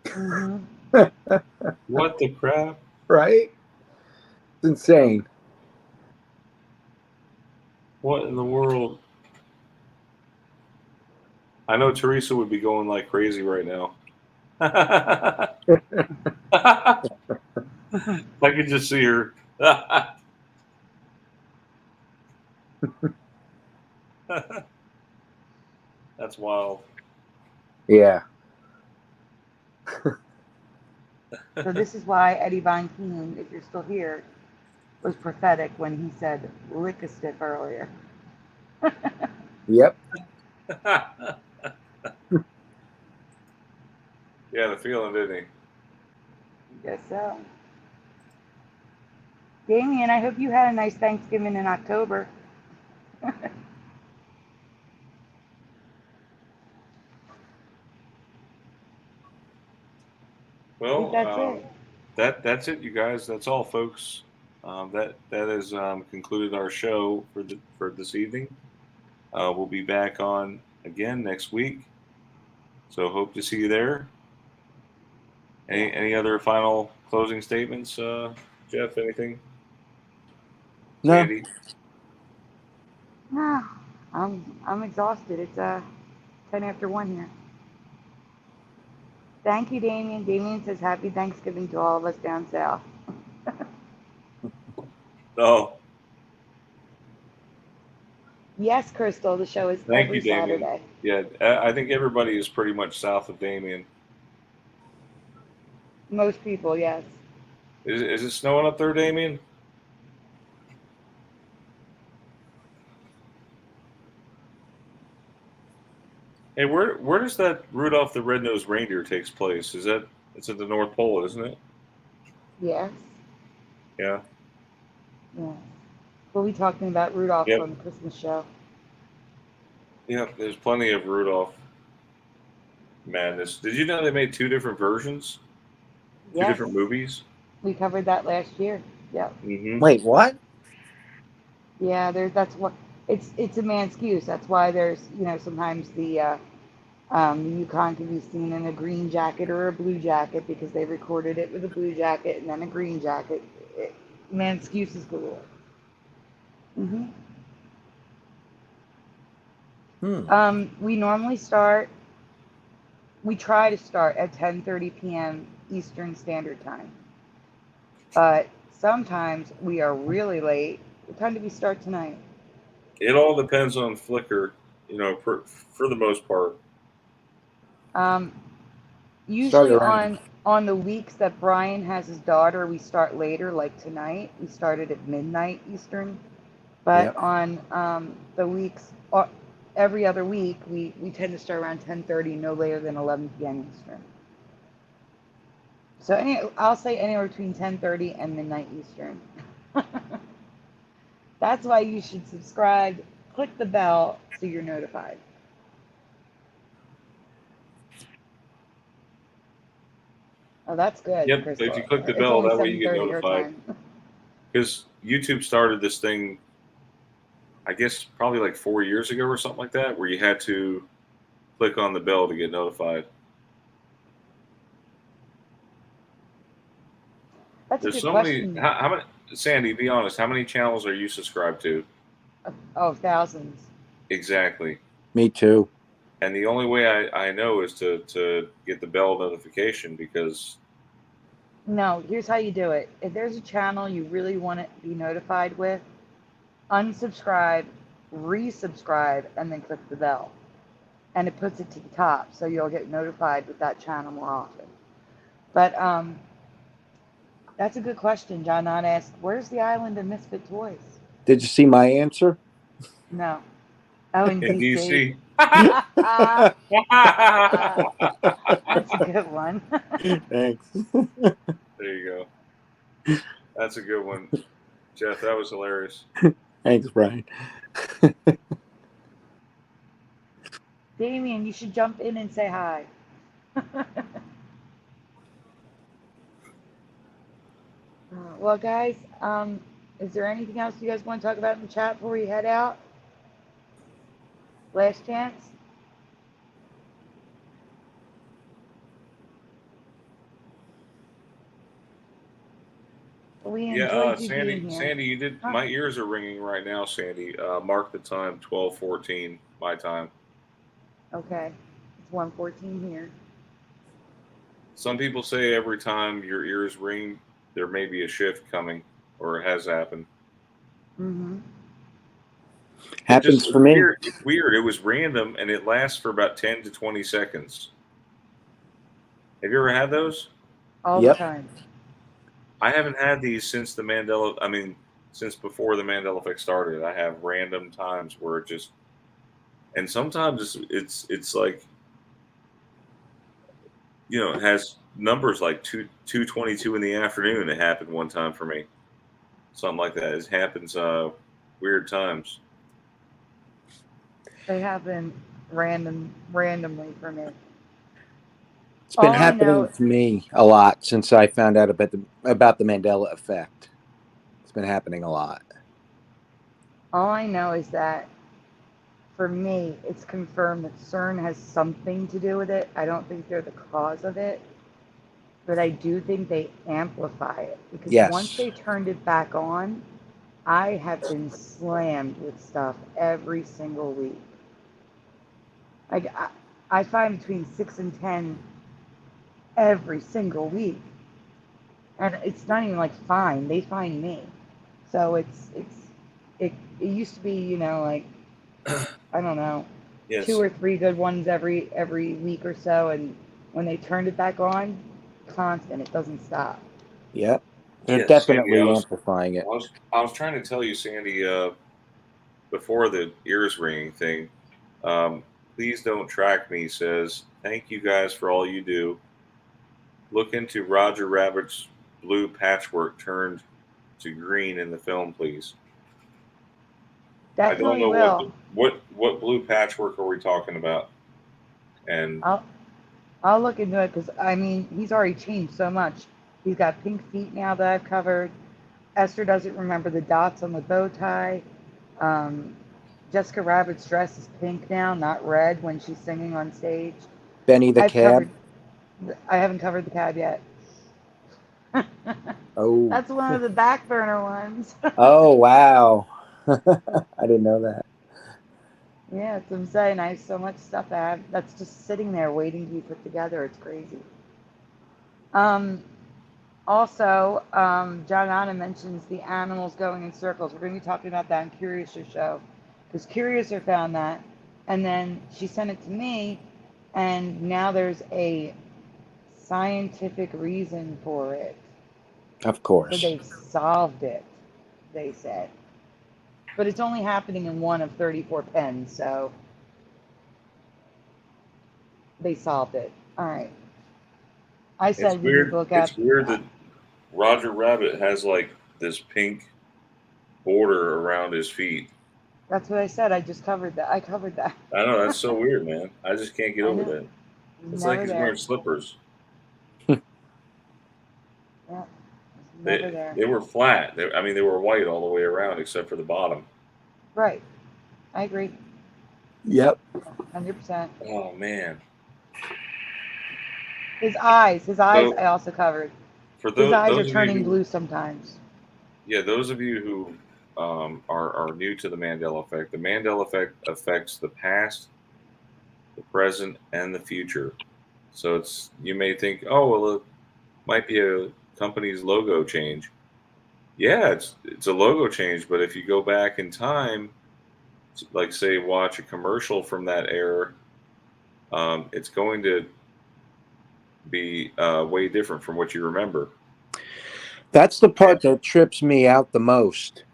Mm-hmm. What the crap? Right? It's insane. What in the world? I know Teresa would be going like crazy right now. I could just see her. That's wild. Yeah. So this is why Eddie Von Keen, if you're still here, was prophetic when he said lick a stick earlier. Yep. Yeah, the feeling, didn't he? Guess so. Damien, I hope you had a nice Thanksgiving in October. I think that's Well, it. that's it, you guys. That's all, folks. That has concluded our show for this evening. We'll be back on again next week. So hope to see you there. Any other final closing statements, Jeff? Anything? No. Sandy? No, I'm exhausted. It's 10 after 1 here. Thank you, Damien. Damien says happy Thanksgiving to all of us down south. Oh, Yes, Crystal, the show is thank every you, Damien. Saturday. Yeah, I think everybody is pretty much south of Damien. Most people, yes. Is it snowing up there, Damien? Hey, where does that Rudolph the Red-Nosed Reindeer takes place? It's at the North Pole, isn't it? Yes. Yeah. Yes. We'll be talking about Rudolph Yep. on the Christmas show. Yeah, there's plenty of Rudolph madness. Did you know they made two different versions? Two Yes. different movies? We covered that last year. Yep. Mm-hmm. Wait, what? Yeah, that's what it's a man's excuse. That's why there's, sometimes the Yukon can be seen in a green jacket or a blue jacket because they recorded it with a blue jacket and then a green jacket. Man's excuse is galore. hmm we normally we try to start at 10:30 p.m. Eastern Standard Time. But sometimes we are really late. What time did we start tonight? It all depends on Flickr, for the most part. Um, Start usually around. on the weeks that Brian has his daughter, we start later. Like tonight, we started at midnight Eastern. But Yep. on the weeks, every other week, we tend to start around 10:30, no later than 11 p.m. Eastern. So I'll say anywhere between 10:30 and midnight Eastern. That's why you should subscribe, click the bell so you're notified. Oh, that's good, Yep. If Crystal. you click the It's bell, only that way you get 7:30 her notified. time. Because YouTube started this thing, I guess probably like 4 years ago or something like that, where you had to click on the bell to get notified. That's a There's good so many. question. How many? Sandy, be honest. How many channels are you subscribed to? Oh, thousands. Exactly. Me too. And the only way I know is to get the bell notification because No, here's how you do it. If there's a channel you really want to be notified with, unsubscribe, resubscribe, and then click the bell. And it puts it to the top, so you'll get notified with that channel more often. But that's a good question. John Knott asked, "Where's the island of misfit toys?" Did you see my answer? No. Oh, in in DC. DC. That's a good one. Thanks. There you go. That's a good one, Jeff. That was hilarious. Thanks, Brian. Damien, you should jump in and say hi. Well, guys, is there anything else you guys want to talk about in the chat before we head out? Last chance? We enjoyed you Sandy. being here. Sandy, you did. Huh? My ears are ringing right now, Sandy. Mark the time, 12:14 my time. Okay. It's 1:14 here. Some people say every time your ears ring, there may be a shift coming, or it has happened. Mm-hmm. Happens for It's me. weird. It's weird. It was random, and it lasts for about 10 to 20 seconds. Have you ever had those? All Yep. the time. I haven't had these since the Mandela. I mean, since before the Mandela effect started. I have random times where it just, and sometimes it's like, it has numbers like 2:22 in the afternoon. It happened one time for me. something like that. It happens weird times. They happen randomly for me. It's been All I happening know, to me a lot since I found out about the Mandela effect. It's been happening a lot. all I know is that for me, it's confirmed that CERN has something to do with it. I don't think they're the cause of it, but I do think they amplify it because once Yes. they turned it back on, I have been slammed with stuff every single week. Like I find between 6 and 10 every single week, and it's not even like fine. They find me, so it used to be, you know, like I don't know, Yes. 2 or 3 good ones every week or so, and when they turned it back on, constant. It doesn't stop. Yep. They're Yes, Sandy. definitely amplifying it. I was trying to tell you, Sandy, before the ears ringing thing. Um, Please don't track me. Says thank you guys for all you do. Look into Roger Rabbit's blue patchwork turned to green in the film, please. I don't Definitely know will. what blue patchwork are we talking about? And I'll look into it because I mean he's already changed so much. He's got pink feet now that I've covered. Esther doesn't remember the dots on the bow tie. Um, Jessica Rabbit's dress is pink now, not red when she's singing on stage. Benny the I've Cab. covered. I haven't covered the cab yet. Oh. That's one of the back burner ones. Oh, wow. I didn't know that. Yeah, that's what I'm saying. I have so much stuff that's just sitting there waiting to be put together. It's crazy. Um, Also, John Anna mentions the animals going in circles. We're going to be talking about that in Curiouser show because Curiouser found that, and then she sent it to me, and now there's a scientific reason for it. Of So course. they've solved it, they said. But it's only happening in one of 34 pens, so they solved it. All right. I it's said we need to weird. look up. It's weird that Roger Rabbit has like this pink border around his feet. That's what I said. I just covered that. I covered that. I know that's so weird, man. I just can't get I over know. that. It's like Never he's there. wearing slippers. Yeah. Never there. They were flat. I mean, they were white all the way around except for the bottom. Right. I agree. Yep. 100%. Oh man. His eyes. So I also covered. for His eyes are those of you turning who, blue sometimes. yeah, those of you who are new to the Mandela effect, the Mandela effect affects the past, the present, and the future. So it's you may think, oh well, it might be a company's logo change. Yeah, it's a logo change, but if you go back in time, like say watch a commercial from that era, it's going to be way different from what you remember. That's the part And that trips me out the most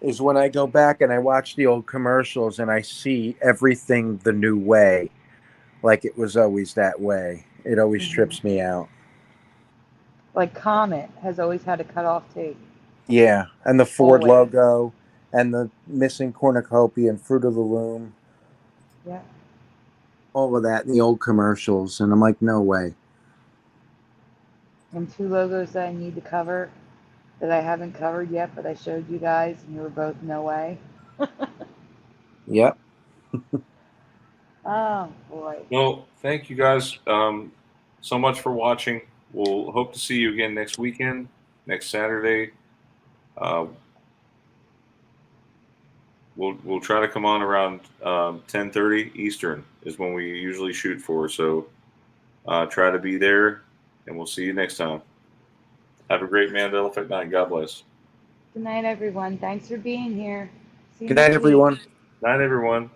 is when I go back and I watch the old commercials and I see everything the new way, like it was always that way. It always trips me out. Like Comet has always had a cutoff tape. Yeah, and the Ford Always. logo and the missing cornucopia and Fruit of the Loom, Yeah. all of that in the old commercials, and I'm like, no way. And 2 logos that I need to cover that I haven't covered yet, but I showed you guys, and you were both no way. Yep. Oh boy. well, thank you guys so much for watching. We'll hope to see you again next weekend, next Saturday. Uh, we'll try to come on around 10:30 Eastern is when we usually shoot for. So try to be there, and we'll see you next time. Have a great Mandela Effect night. God bless. Good night, everyone. Thanks for being here. See you Good night, next week. everyone. Night, everyone.